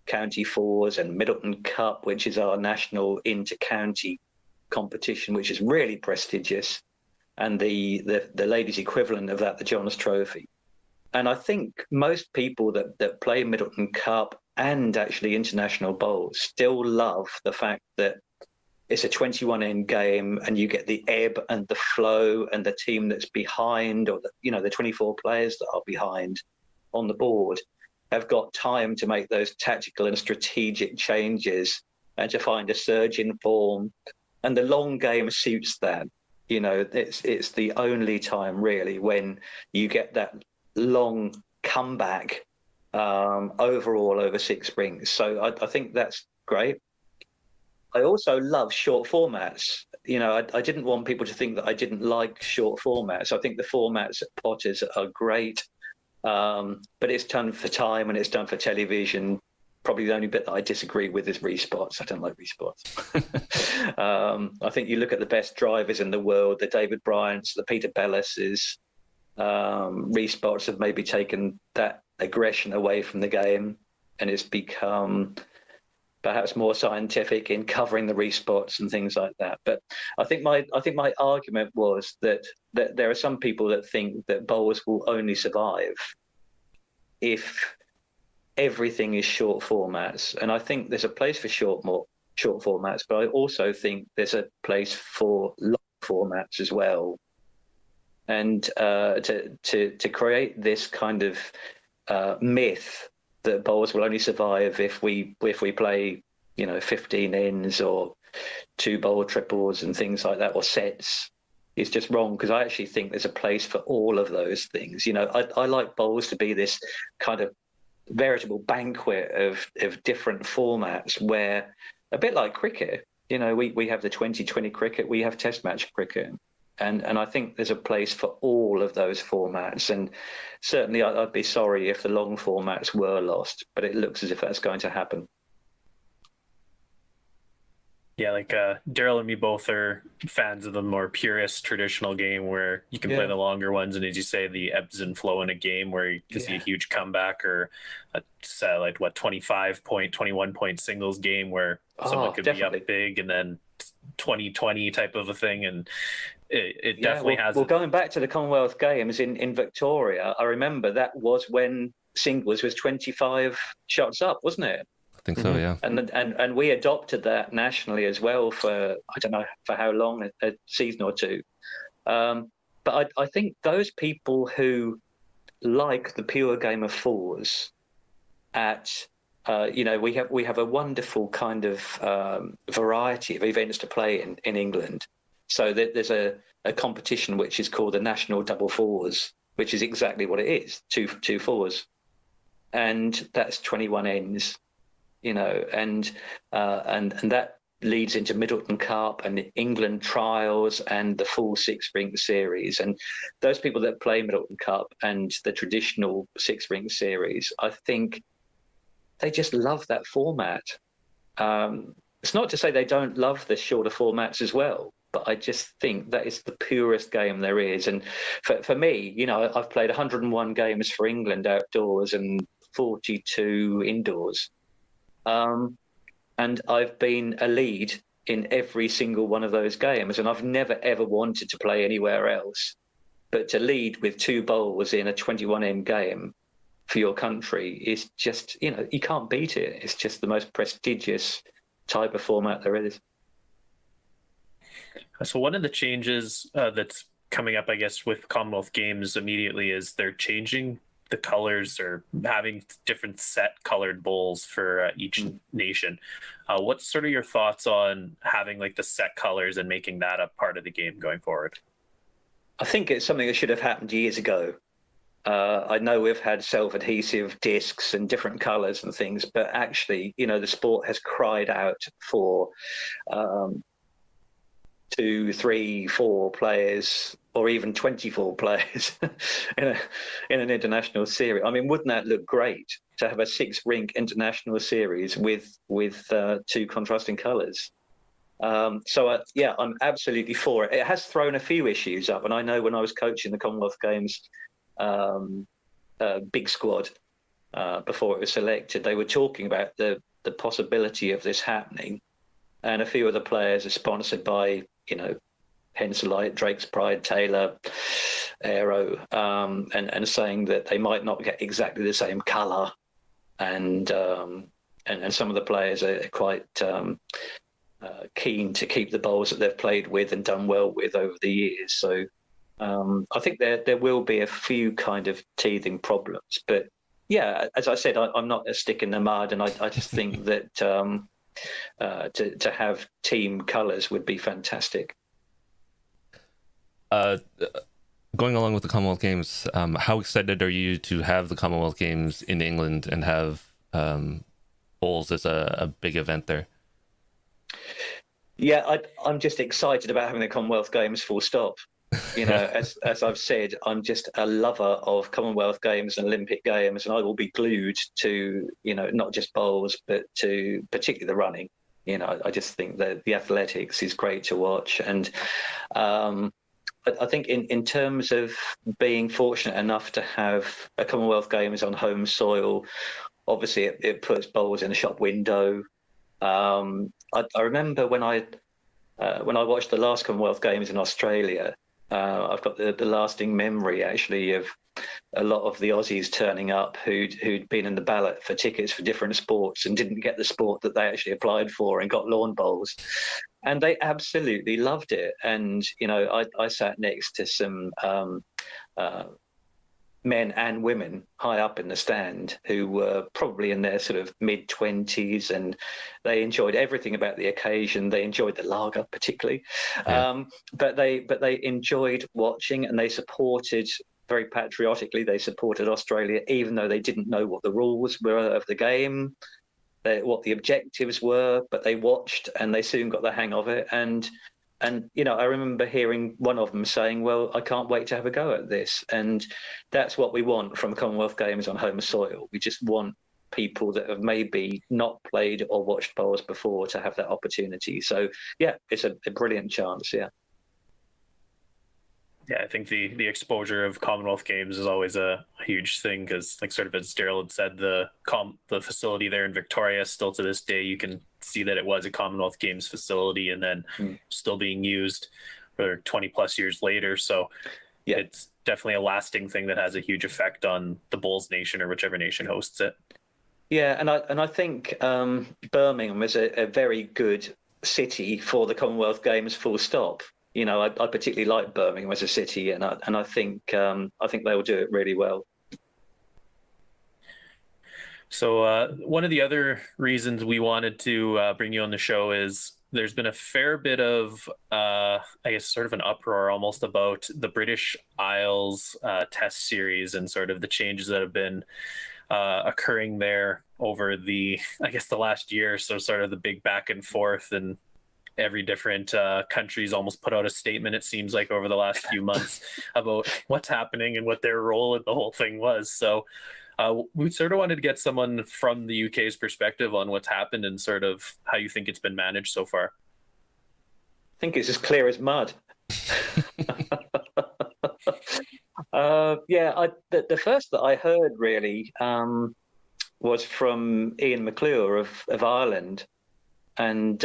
county fours and Middleton Cup, which is our national inter-county competition, which is really prestigious, and the ladies' equivalent of that, the Johns Trophy. And I think most people that play Middleton Cup and actually international bowls still love the fact that it's a 21 end game, and you get the ebb and the flow, and the team that's behind, or the 24 players that are behind on the board, have got time to make those tactical and strategic changes and to find a surge in form. And the long game suits that. It's the only time really when you get that long comeback overall over 6 rings. So I think that's great. I also love short formats. I didn't want people to think that I didn't like short formats. I think the formats at Potters are great, but it's done for time and it's done for television. Probably the only bit that I disagree with is respots. I don't like respots. I think you look at the best drivers in the world, the David Bryants, the Peter Bellises, respots have maybe taken that aggression away from the game, and it's become perhaps more scientific in covering the respots and things like that. But I think my argument was that there are some people that think that bowls will only survive if everything is short formats. And I think there's a place for short formats, but I also think there's a place for long formats as well. And to create this kind of myth that bowls will only survive if we play 15 ends or 2 bowl triples and things like that, or sets, is just wrong, because I actually think there's a place for all of those things. I like bowls to be this kind of veritable banquet of different formats, where, a bit like cricket, You know, we have the 2020 cricket, we have Test match cricket. And I think there's a place for all of those formats. And certainly I'd be sorry if the long formats were lost, but it looks as if that's going to happen. Yeah, like Daryl and me both are fans of the more purist traditional game where you can play the longer ones, and as you say, the ebbs and flow in a game where you can see a huge comeback, or a like 25 point, 21 point singles game where someone could be up big and then 20-20 type of a thing, and it definitely has. Well, going back to the Commonwealth Games in Victoria, I remember that was when singles was 25 shots up, wasn't it? I think so, yeah. And we adopted that nationally as well for, I don't know for how long, a season or two. But I think those people who like the pure game of fours at, we have a wonderful kind of variety of events to play in England. So there's a competition which is called the National Double Fours, which is exactly what it is, two fours. And that's 21 ends. And that leads into Middleton Cup and England trials and the full six ring series. And those people that play Middleton Cup and the traditional six ring series, I think they just love that format. It's not to say they don't love the shorter formats as well, but I just think that is the purest game there is. And for me, I've played 101 games for England outdoors and 42 indoors. And I've been a lead in every single one of those games, and I've never ever wanted to play anywhere else. But to lead with two bowls in a 21 end game for your country is just, you can't beat it. It's just the most prestigious type of format there is. So one of the changes that's coming up, I guess, with Commonwealth Games immediately is they're changing the colors or having different set colored bowls for each nation. What's sort of your thoughts on having like the set colors and making that a part of the game going forward? I think it's something that should have happened years ago. I know we've had self-adhesive discs and different colors and things, but actually, the sport has cried out for 2, 3, 4 players, or even 24 players in an international series. I mean, wouldn't that look great to have a 6-rink international series with 2 contrasting colours? So I'm absolutely for it. It has thrown a few issues up, and I know when I was coaching the Commonwealth Games big squad before it was selected, they were talking about the possibility of this happening, and a few of the players are sponsored by Henselite, Drake's Pride, Taylor, Aero, and saying that they might not get exactly the same colour, and some of the players are quite keen to keep the bowls that they've played with and done well with over the years. So I think there will be a few kind of teething problems, but yeah, as I said, I'm not a stick in the mud, and I just think that to have team colours would be fantastic. Going along with the Commonwealth Games, how excited are you to have the Commonwealth Games in England and have bowls as a big event there? Yeah, I'm just excited about having the Commonwealth Games, full stop. As I've said, I'm just a lover of Commonwealth Games and Olympic Games, and I will be glued to, not just bowls, but to particularly the running. I just think that the athletics is great to watch. And I think in terms of being fortunate enough to have a Commonwealth Games on home soil, obviously it puts bowls in a shop window. I remember when I watched the last Commonwealth Games in Australia, I've got the lasting memory actually of a lot of the Aussies turning up who'd been in the ballot for tickets for different sports and didn't get the sport that they actually applied for and got lawn bowls, and they absolutely loved it. And I sat next to some men and women high up in the stand who were probably in their sort of mid-20s, and they enjoyed everything about the occasion. They enjoyed the lager particularly, but they enjoyed watching, and they supported very patriotically. They supported Australia even though they didn't know what the rules were of the game. what the objectives were, but they watched and they soon got the hang of it. And I remember hearing one of them saying, "Well, I can't wait to have a go at this." And that's what we want from Commonwealth Games on home soil. We just want people that have maybe not played or watched bowls before to have that opportunity. So yeah, it's a brilliant chance. Yeah. Yeah, I think the exposure of Commonwealth Games is always a huge thing because, like, sort of as Daryl had said, the facility there in Victoria, still to this day, you can see that it was a Commonwealth Games facility, and then still being used for 20 plus years later. So yeah, it's definitely a lasting thing that has a huge effect on the Bowls Nation or whichever nation hosts it. Yeah, and I think Birmingham is a very good city for the Commonwealth Games. Full stop. I particularly like Birmingham as a city, and I think they'll do it really well. So one of the other reasons we wanted to bring you on the show is there's been a fair bit of, I guess, sort of an uproar almost about the British Isles Test Series and sort of the changes that have been occurring there over the last year. So sort of the big back and forth, and every different country's almost put out a statement, it seems like, over the last few months about what's happening and what their role in the whole thing was. So we sort of wanted to get someone from the UK's perspective on what's happened and sort of how you think it's been managed so far. I think it's as clear as mud. The first that I heard really was from Ian McClure of Ireland. And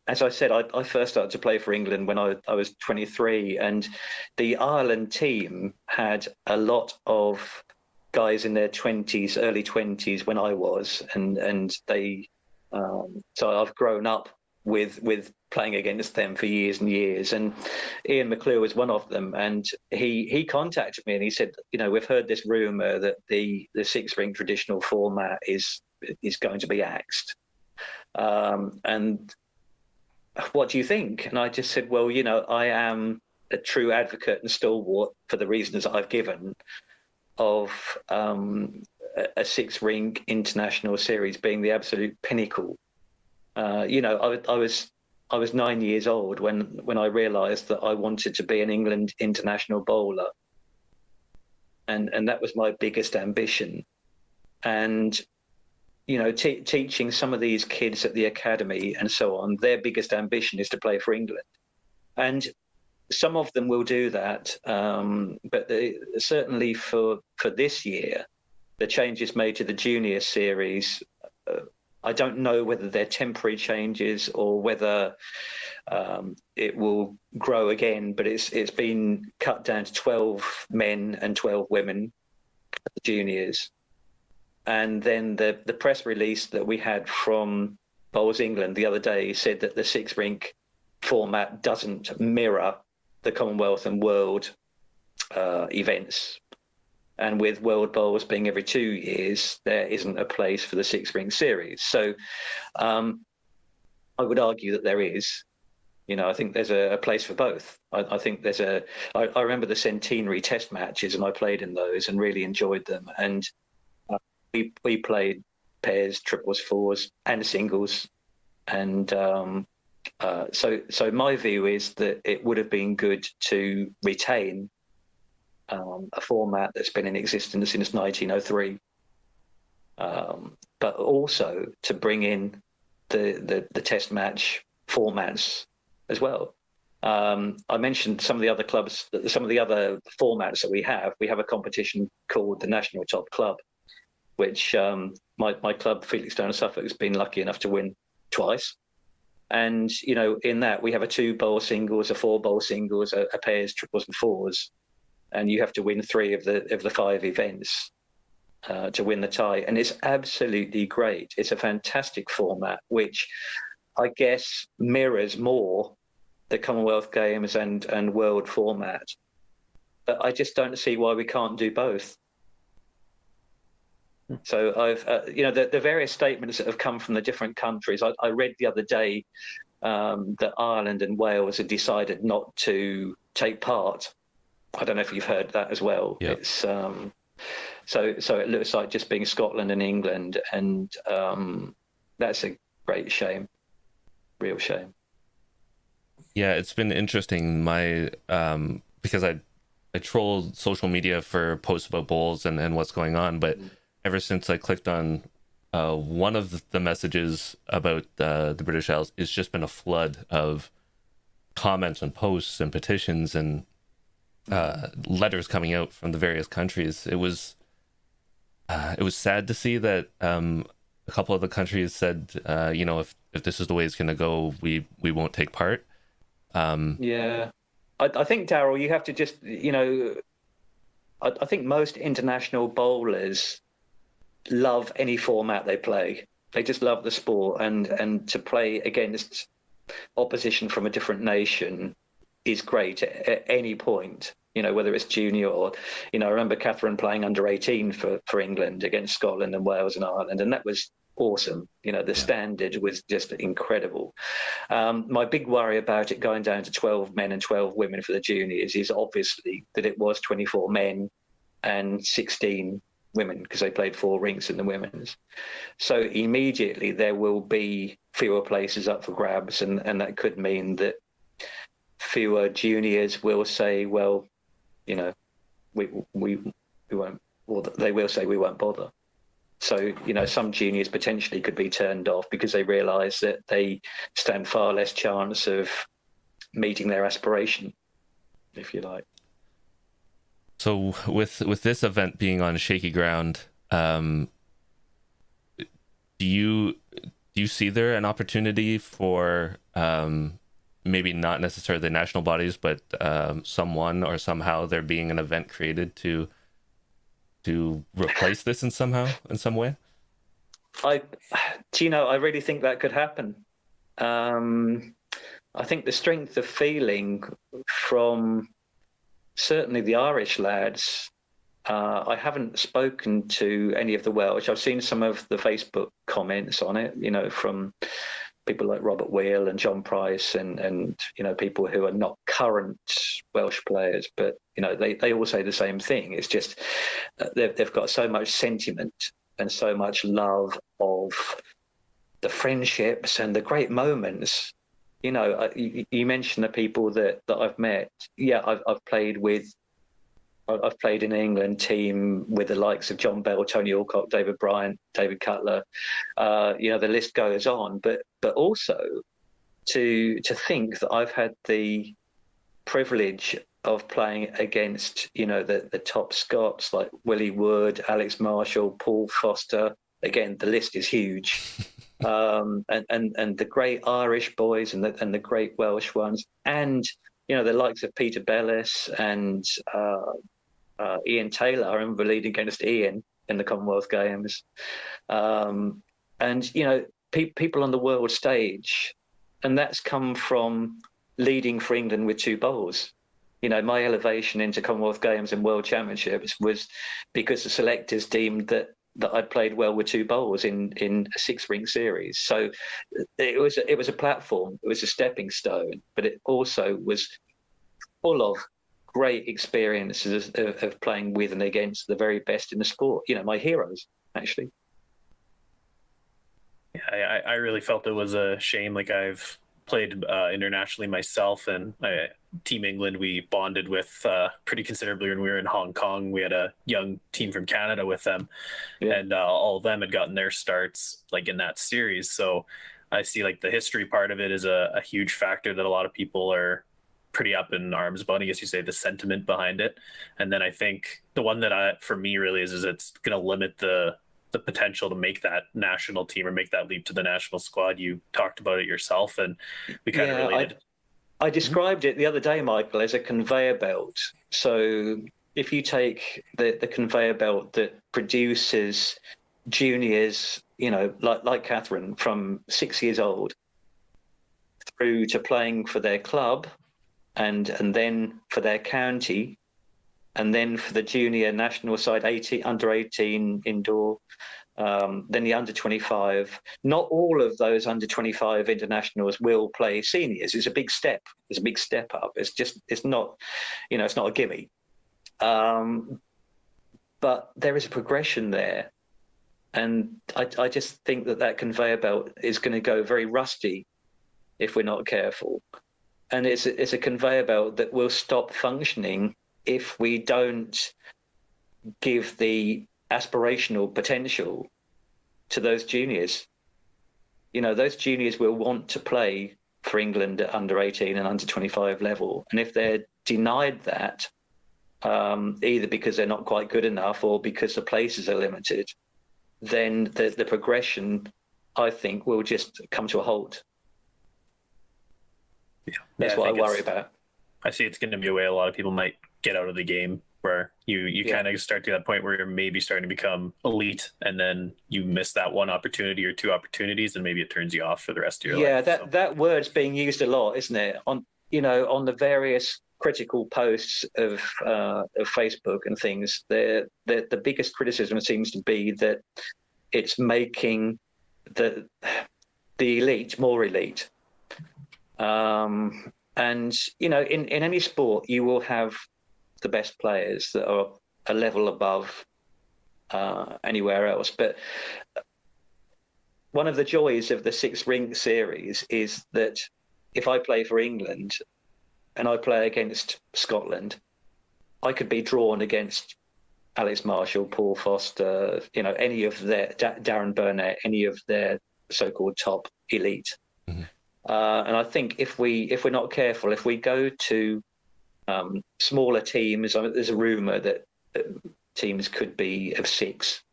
as I said, I first started to play for England when I was 23, and the Ireland team had a lot of guys in their 20s, early 20s when I was, and they. So I've grown up with playing against them for years and years, and Ian McClure was one of them, and he contacted me and he said, we've heard this rumor that the six-ring traditional format is going to be axed, and what do you think? And I just said, well, I am a true advocate and stalwart for the reasons I've given of a six-ring international series being the absolute pinnacle. I was 9 years old when I realised that I wanted to be an England international bowler, and that was my biggest ambition. And teaching some of these kids at the academy and so on, their biggest ambition is to play for England. And some of them will do that, but certainly for this year, the changes made to the junior series, I don't know whether they're temporary changes or whether it will grow again, but it's been cut down to 12 men and 12 women, the juniors. And then the press release that we had from Bowls England the other day said that the six-rink format doesn't mirror the Commonwealth and World events. And with World Bowls being every 2 years, there isn't a place for the six-ring series. So I would argue that there is. I think there's a place for both. I think there's I remember the centenary test matches, and I played in those and really enjoyed them. And we played pairs, triples, fours, and singles, and so my view is that it would have been good to retain a format that's been in existence since 1903, but also to bring in the test match formats as well. I mentioned some of the other clubs, some of the other formats that we have. We have a competition called the National Top Club, which my club, Felixstowe and Suffolk, has been lucky enough to win twice. And, in that we have a 2-bowl singles, a 4-bowl singles, a pairs, triples and fours. And you have to win 3 of the 5 events to win the tie. And it's absolutely great. It's a fantastic format, which I guess mirrors more the Commonwealth Games and World format. But I just don't see why we can't do both. So I've, the various statements that have come from the different countries. I read the other day that Ireland and Wales had decided not to take part. I don't know if you've heard that as well. Yep. It's So it looks like just being Scotland and England, and that's a great shame, real shame. Yeah, it's been interesting. My because I troll social media for posts about bowls and what's going on, but ever since I clicked on one of the messages about the British Isles, it's just been a flood of comments and posts and petitions and letters coming out from the various countries. It was sad to see that a couple of the countries said, if this is the way it's going to go, we won't take part. Yeah, I think, Daryl, you have to just, I think most international bowlers love any format they play. They just love the sport, and to play against opposition from a different nation is great at any point. Whether it's junior or, I remember Catherine playing under 18 for England against Scotland and Wales and Ireland, and that was awesome. The standard was just incredible. My big worry about it going down to 12 men and 12 women for the juniors is obviously that it was 24 men and 16 women, because they played 4 rinks in the women's. So immediately there will be fewer places up for grabs, and that could mean that fewer juniors will say, well, we won't, or they will say we won't bother. So, some juniors potentially could be turned off because they realise that they stand far less chance of meeting their aspiration, if you like. So with this event being on shaky ground, do you see there an opportunity for maybe not necessarily the national bodies, but someone or somehow there being an event created to replace this in some way? I really think that could happen. I think the strength of feeling from certainly the Irish lads, I haven't spoken to any of the Welsh. I've seen some of the Facebook comments on it, from people like Robert Wheel and John Price and people who are not current Welsh players, but they all say the same thing. It's just they've got so much sentiment and so much love of the friendships and the great moments. You mentioned the people that I've met. Yeah, I've played in an England team with the likes of John Bell, Tony Alcock, David Bryant, David Cutler. The list goes on. But also to think that I've had the privilege of playing against the top Scots like Willie Wood, Alex Marshall, Paul Foster. Again, the list is huge. And the great Irish boys and the great Welsh ones, and the likes of Peter Bellis and Ian Taylor. I remember leading against Ian in the Commonwealth Games, and people on the world stage, and that's come from leading for England with 2 bowls. My elevation into Commonwealth Games and World Championships was because the selectors deemed that I'd played well with 2 bowls in a 6-ring series. So it was a platform, it was a stepping stone, but it also was full of great experiences of playing with and against the very best in the sport. My heroes, actually. Yeah, I really felt it was a shame. Like, I've played internationally myself, and Team England we bonded with pretty considerably when we were in Hong Kong. We had a young team from Canada with them, and all of them had gotten their starts like in that series. So I see like the history part of it is a huge factor that a lot of people are pretty up in arms about. I guess you say the sentiment behind it. And then I think the one that for me really is it's going to limit the potential to make that national team or make that leap to the national squad. You talked about it yourself, and we kind of related. I described it the other day, Michael, as a conveyor belt. So if you take the conveyor belt that produces juniors, like Catherine, from 6 years old through to playing for their club and then for their county, and then for the junior national side, under 18 indoor, then the under 25. Not all of those under 25 internationals will play seniors. It's a big step. It's a big step up. It's not, it's not a gimme. But but there is a progression there. And I just think that conveyor belt is going to go very rusty if we're not careful. And it's a conveyor belt that will stop functioning if we don't give the aspirational potential to those juniors. You know, those juniors will want to play for England at under 18 and under 25 level. And if they're denied that, either because they're not quite good enough or because the places are limited, then the progression, I think, will just come to a halt. Yeah, That's what I worry about. I see it's going to be a way a lot of people might get out of the game, where you kind of start to that point where you're maybe starting to become elite, and then you miss that one opportunity or two opportunities, and maybe it turns you off for the rest of your life. Yeah, that word's being used a lot, isn't it? On the various critical posts of Facebook and things, the biggest criticism seems to be that it's making the elite more elite. And in any sport, you will have the best players that are a level above anywhere else. But one of the joys of the 6 rink series is that if I play for England and I play against Scotland, I could be drawn against Alex Marshall, Paul Foster, any of their Darren Burnett, any of their so-called top elite. Mm-hmm. And I think if we're not careful, if we go to smaller teams, there's a rumor that teams could be of 6.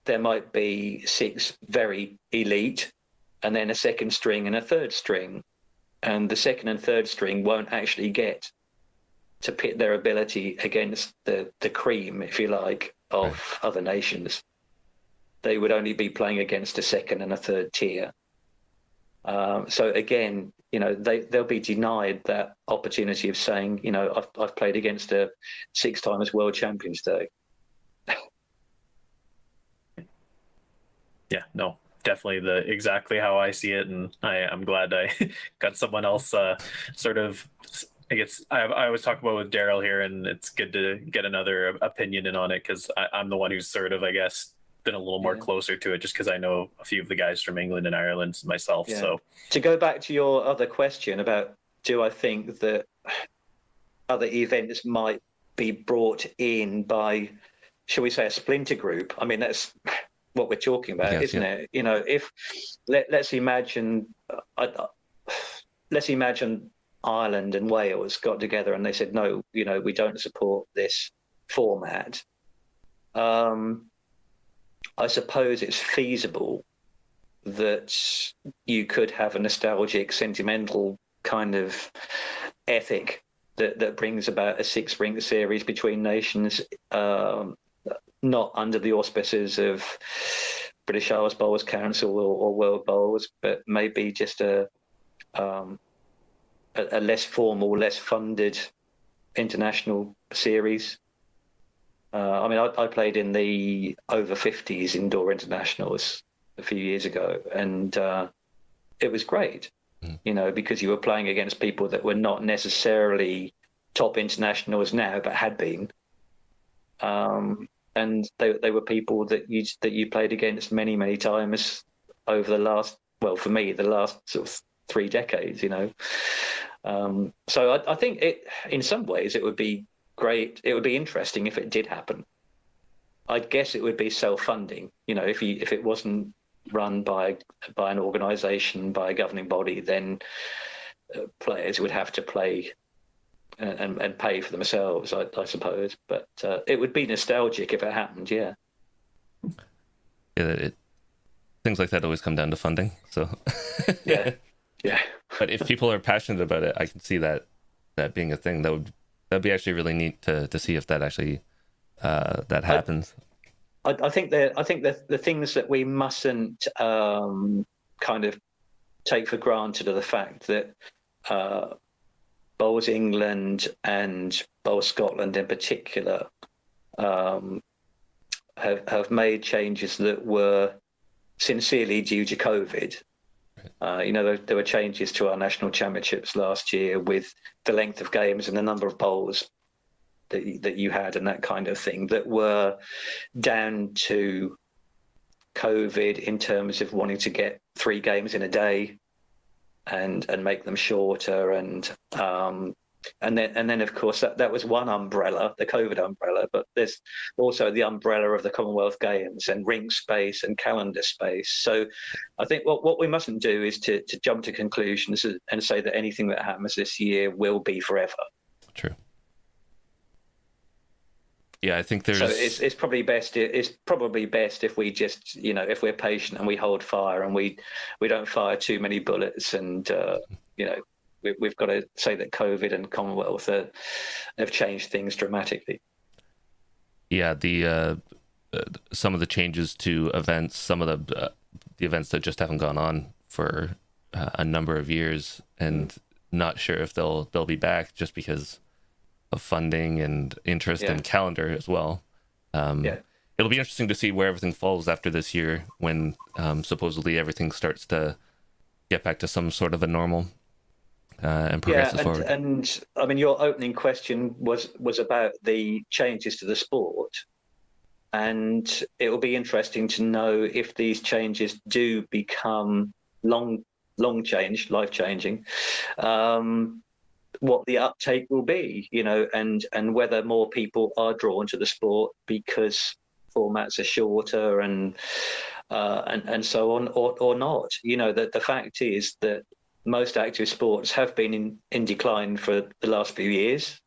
There might be 6 very elite, and then a second string and a third string. And the second and third string won't actually get to pit their ability against the cream, if you like, of other nations. They would only be playing against a second and a third tier. So again, they'll be denied that opportunity of saying, I've played against a 6-time world champion today. Yeah, no, definitely exactly how I see it, and I'm glad I got someone else sort of. I guess I always talk about with Daryl here, and it's good to get another opinion in on it, because I'm the one who's sort of, I guess, been a little more closer to it, just because I know a few of the guys from England and Ireland myself. Yeah. So to go back to your other question about, do I think that other events might be brought in by, shall we say, a splinter group? I mean, that's what we're talking about, isn't it? If let's imagine Ireland and Wales got together and they said, no, we don't support this format. I suppose it's feasible that you could have a nostalgic, sentimental kind of ethic that brings about a 6-rink series between nations, not under the auspices of British Isles Bowls Council or World Bowls, but maybe just a less formal, less funded international series. I played in the over 50s indoor internationals a few years ago, and it was great, because you were playing against people that were not necessarily top internationals now, but had been. And they were people that you played against many, many times over the last sort of 3 decades, So I think in some ways it would be great. It would be interesting if it did happen. I'd guess it would be self-funding. If it wasn't run by an organisation, by a governing body, then players would have to play and pay for themselves, I suppose. But it would be nostalgic if it happened. Yeah. Yeah. Things like that always come down to funding. So. Yeah. But if people are passionate about it, I can see that being a thing. That'd be actually really neat to see if that actually that happens. I think the things that we mustn't kind of take for granted are the fact that Bowls England and Bowls Scotland in particular have made changes that were sincerely due to COVID. There were changes to our national championships last year with the length of games and the number of bowls. that you had and that kind of thing that were down to COVID in terms of wanting to get 3 games in a day and make them shorter, and then of course that was one umbrella, the COVID umbrella, but there's also the umbrella of the Commonwealth Games and rink space and calendar space. So I think what we mustn't do is to jump to conclusions and say that anything that happens this year will be forever. True. Yeah, I think there's. So it's probably best. It's probably best if we just, if we're patient and we hold fire and we don't fire too many bullets, and we've got to say that COVID and Commonwealth have changed things dramatically. Yeah, the some of the changes to events, some of the events that just haven't gone on for a number of years, and not sure if they'll be back just because of funding and interest and calendar as well. It'll be interesting to see where everything falls after this year, when supposedly everything starts to get back to some sort of a normal and progresses forward. And I mean, your opening question was about the changes to the sport, and it will be interesting to know if these changes do become life changing. What the uptake will be, and whether more people are drawn to the sport because formats are shorter and so on, or not. The fact is that most active sports have been in decline for the last few years.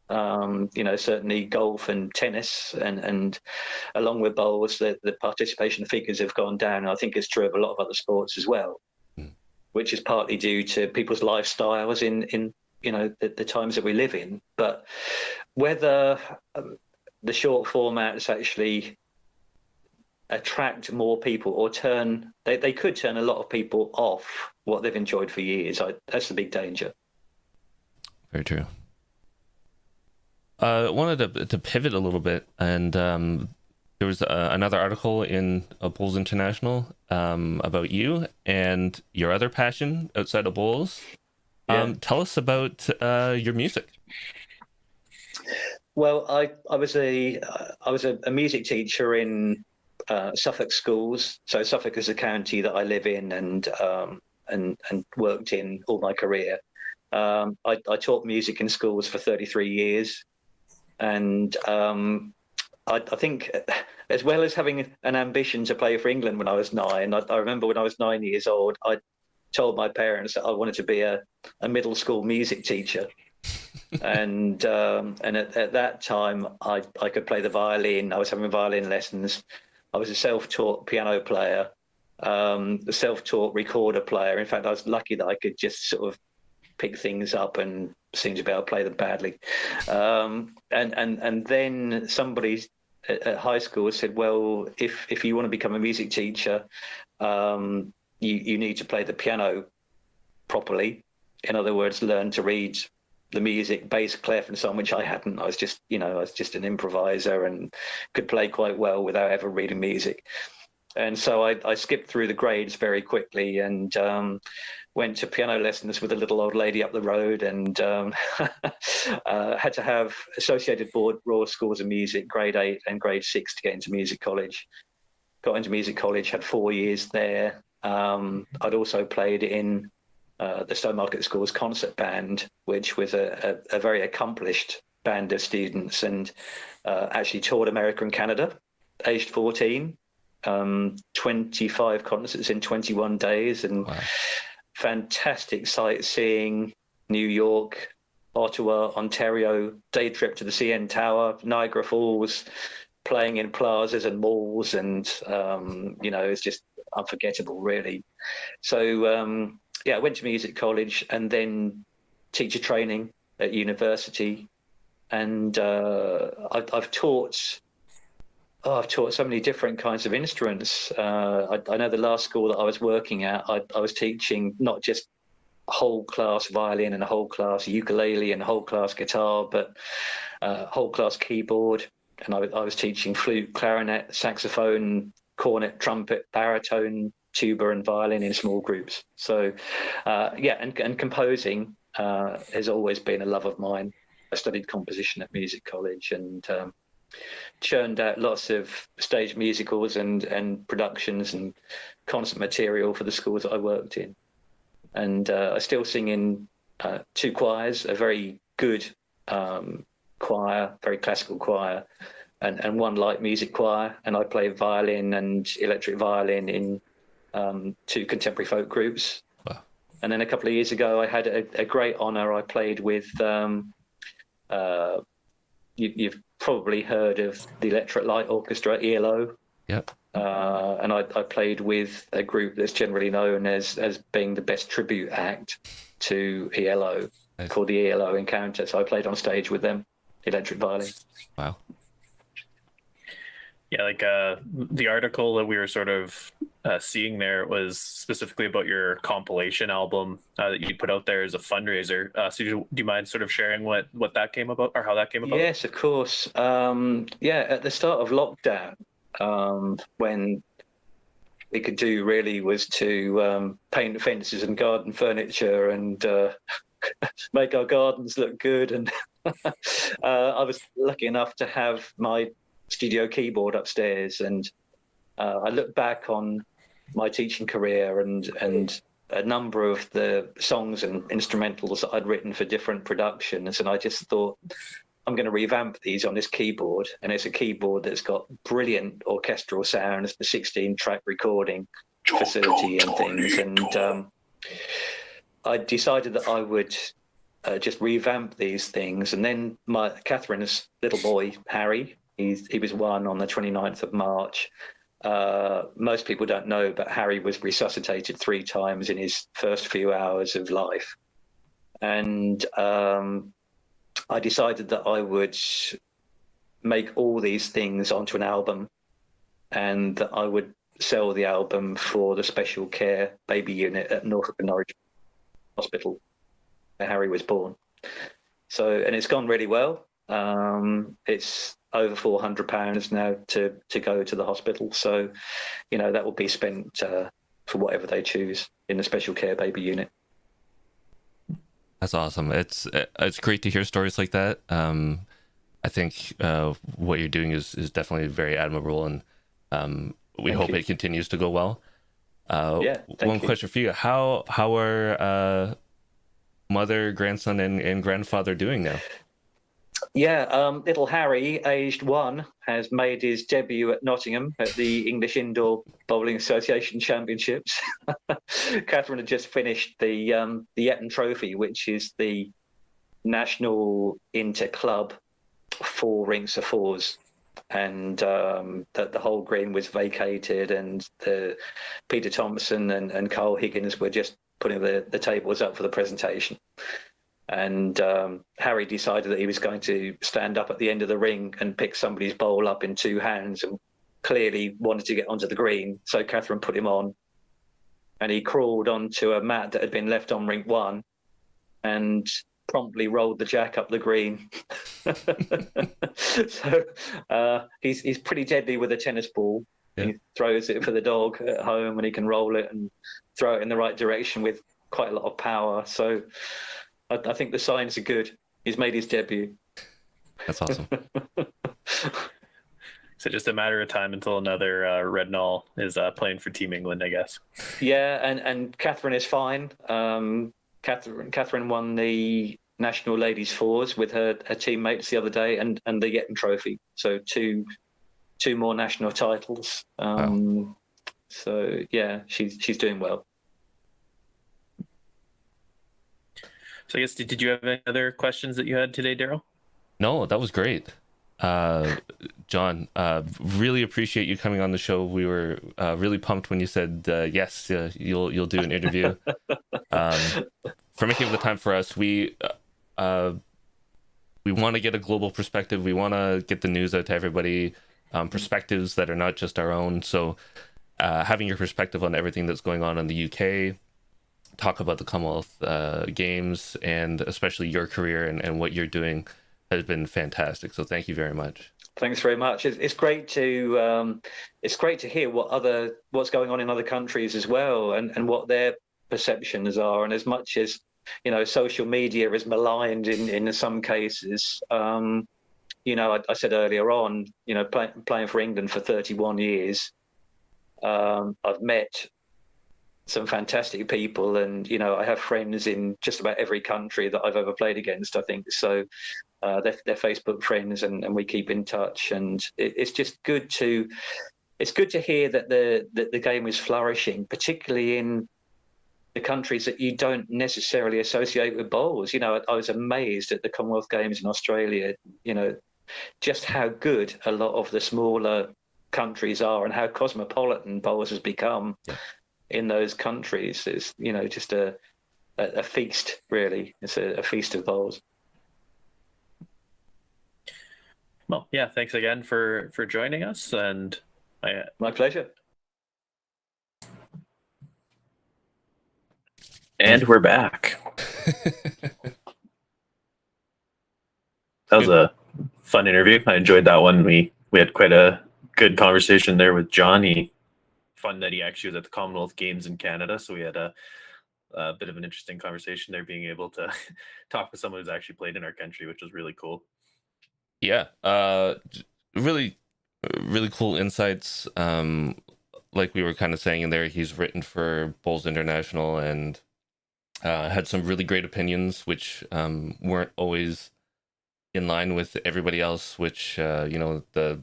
Certainly golf and tennis, and along with bowls, the participation figures have gone down. I think it's true of a lot of other sports as well, which is partly due to people's lifestyles in the times that we live in. But whether the short formats actually attract more people or they could turn a lot of people off what they've enjoyed for years. That's the big danger. Very true. I wanted to pivot a little bit, and there was another article in Bowls International about you and your other passion outside of bowls. Tell us about your music. Well, I was a music teacher in Suffolk schools. So Suffolk is a county that I live in and worked in all my career. I taught music in schools for 33 years, and I think, as well as having an ambition to play for England when I was 9, I remember when I was 9 years old, I told my parents that I wanted to be a middle school music teacher. and at that time I could play the violin. I was having violin lessons. I was a self-taught piano player, a self-taught recorder player. In fact, I was lucky that I could just sort of pick things up and seem to be able to play them badly. And then somebody at high school said, well, if you want to become a music teacher, you need to play the piano properly. In other words, learn to read the music, bass, clef, and so on, which I hadn't. I was just an improviser and could play quite well without ever reading music. And so I skipped through the grades very quickly and went to piano lessons with a little old lady up the road, and had to have Associated Board Royal Schools of Music, grade 8 and grade 6 to get into music college. Got into music college, had 4 years there. I'd also played in the Stowmarket School's concert band, which was a very accomplished band of students, and actually toured America and Canada, aged 14, 25 concerts in 21 days, and wow. Fantastic sightseeing, New York, Ottawa, Ontario, day trip to the CN Tower, Niagara Falls, playing in plazas and malls, and it's just unforgettable, really. So I went to music college and then teacher training at university, and I've taught so many different kinds of instruments. I know the last school that I was working at, I was teaching not just whole class violin and a whole class ukulele and a whole class guitar, but whole class keyboard. And I was teaching flute, clarinet, saxophone, cornet, trumpet, baritone, tuba, and violin in small groups. So, and composing has always been a love of mine. I studied composition at music college and churned out lots of stage musicals and productions and concert material for the schools that I worked in. And I still sing in 2 choirs, a very good choir, very classical choir, and 1 light music choir. And I play violin and electric violin in 2 contemporary folk groups. Wow. And then a couple of years ago, I had a great honour. I played with, you've probably heard of the Electric Light Orchestra, ELO. Yep. And I played with a group that's generally known as being the best tribute act to ELO, Nice. called the ELO Encounter. So I played on stage with them, electric violin. Wow. Yeah, like the article that we were sort of seeing there was specifically about your compilation album that you put out there as a fundraiser. So do you mind sort of sharing what that came about, or how that came about? Yes, of course. At the start of lockdown, when we could do really was to paint fences and garden furniture and make our gardens look good. And I was lucky enough to have my studio keyboard upstairs, and I look back on my teaching career and a number of the songs and instrumentals that I'd written for different productions, and I just thought, I'm going to revamp these on this keyboard. And it's a keyboard that's got brilliant orchestral sounds, the 16-track recording facility and things. And I decided that I would just revamp these things. And then Catherine's little boy, Harry, he was 1 on the 29th of March. Most people don't know, but Harry was resuscitated 3 times in his first few hours of life. And I decided that I would make all these things onto an album, and that I would sell the album for the special care baby unit at Norfolk and Norwich Hospital, where Harry was born. So, and it's gone really well. It's over £400 now to go to the hospital. So, that will be spent for whatever they choose in the special care baby unit. That's awesome. It's great to hear stories like that. I think what you're doing is definitely very admirable, and we hope it continues to go well. One question for you: How are mother, grandson, and grandfather doing now? Yeah, little Harry, aged 1, has made his debut at Nottingham at the English Indoor Bowling Association Championships. Catherine had just finished the Eton Trophy, which is the national inter-club 4 rinks of 4s. And that the whole green was vacated, and Peter Thompson and Carl Higgins were just putting the tables up for the presentation. And Harry decided that he was going to stand up at the end of the ring and pick somebody's bowl up in 2 hands, and clearly wanted to get onto the green. So Catherine put him on, and he crawled onto a mat that had been left on rink 1 and promptly rolled the jack up the green. So he's pretty deadly with a tennis ball. Yeah. He throws it for the dog at home, and he can roll it and throw it in the right direction with quite a lot of power. So I think the signs are good. He's made his debut. That's awesome. So just a matter of time until another Rednall is playing for Team England, I guess. Yeah, and Catherine is fine. Catherine won the National Ladies Fours with her teammates the other day, and the Eton Trophy. So two more national titles. Wow. So yeah, she's doing well. So I guess, did you have any other questions that you had today, Daryl? No, that was great. John, really appreciate you coming on the show. We were really pumped when you said yes, you'll do an interview. For making the time for us. We want to get a global perspective. We want to get the news out to everybody, perspectives that are not just our own. So having your perspective on everything that's going on in the UK, talk about the Commonwealth Games, and especially your career and what you're doing has been fantastic. So thank you very much. Thanks very much. It's great to hear what's going on in other countries as well, and what their perceptions are. And as much as social media is maligned in some cases. I said earlier on, playing for England for 31 years, I've met some fantastic people, and I have friends in just about every country that I've ever played against, I think. So they're Facebook friends, and we keep in touch, and it's just good to hear that the game is flourishing, particularly in the countries that you don't necessarily associate with bowls. I was amazed at the Commonwealth Games in Australia, just how good a lot of the smaller countries are and how cosmopolitan bowls has become in those countries. It's, just a feast, really. It's a feast of bowls. Well, yeah, thanks again for joining us, and My pleasure. And we're back. That was a fun interview. I enjoyed that one. We had quite a good conversation there with Johnny. Fun that he actually was at the Commonwealth Games in Canada, so we had a bit of an interesting conversation there, being able to talk with someone who's actually played in our country, which was really cool. Yeah, really, really cool insights. Like we were kind of saying in there, he's written for Bowls International and had some really great opinions, which weren't always in line with everybody else. Which the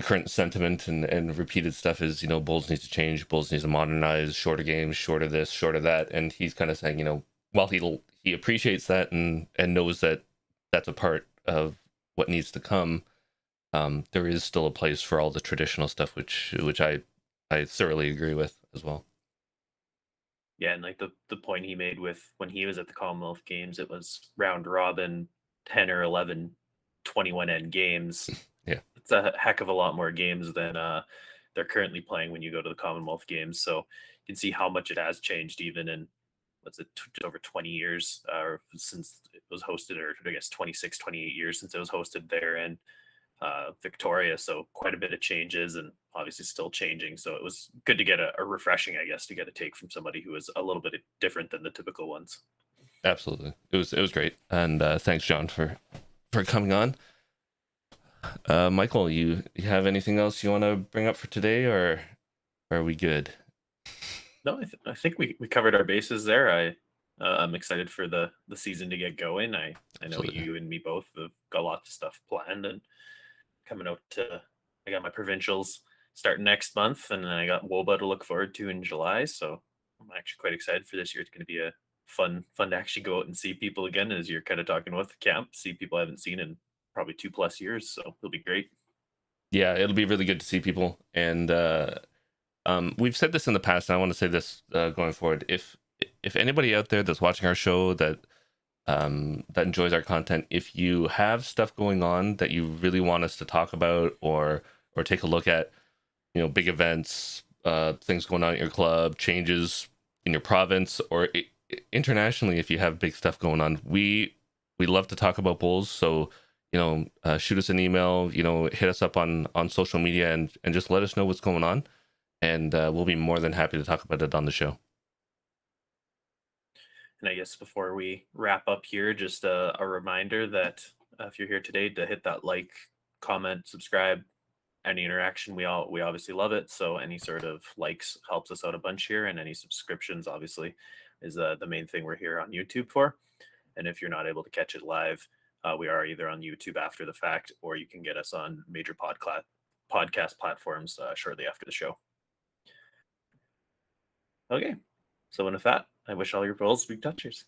current sentiment and repeated stuff is, bowls needs to change, bowls needs to modernize, shorter games, shorter this, shorter that, and he's kind of saying, while he appreciates that and knows that that's a part of what needs to come, there is still a place for all the traditional stuff, which I thoroughly agree with as well. Yeah, and like the point he made with when he was at the Commonwealth Games, it was round robin, 10 or 11 21 end games. Yeah, it's a heck of a lot more games than they're currently playing when you go to the Commonwealth Games. So you can see how much it has changed, even in over 20 years since it was hosted, or I guess 26, 28 years since it was hosted there in Victoria. So quite a bit of changes, and obviously still changing. So it was good to get a refreshing, I guess, to get a take from somebody who was a little bit different than the typical ones. Absolutely, it was great, and thanks, John, for coming on. Michael, you have anything else you want to bring up for today, or are we good? No, I think we covered our bases there. I'm excited for the season to get going. I know Absolutely. you and me both have got lots of stuff planned, and coming out to, I got my provincials starting next month, and then I got WOBA to look forward to in July. So I'm actually quite excited for this year. It's going to be a fun to actually go out and see people again, as you're kind of talking with the camp, see people I haven't seen in probably 2+ years. So it'll be great. Yeah, it'll be really good to see people, and we've said this in the past, and I want to say this going forward. If anybody out there that's watching our show that enjoys our content, if you have stuff going on that you really want us to talk about or take a look at, big events, things going on at your club, changes in your province, or internationally, if you have big stuff going on, we love to talk about bowls. So shoot us an email, hit us up on social media, and just let us know what's going on, and we'll be more than happy to talk about it on the show. And I guess before we wrap up here, just a reminder that if you're here today, to hit that like, comment, subscribe. Any interaction, we obviously love it. So any sort of likes helps us out a bunch here, and any subscriptions obviously is the main thing we're here on YouTube for. And if you're not able to catch it live, we are either on YouTube after the fact, or you can get us on major podcast platforms shortly after the show. Okay, so with that, I wish all your bowls big touchers.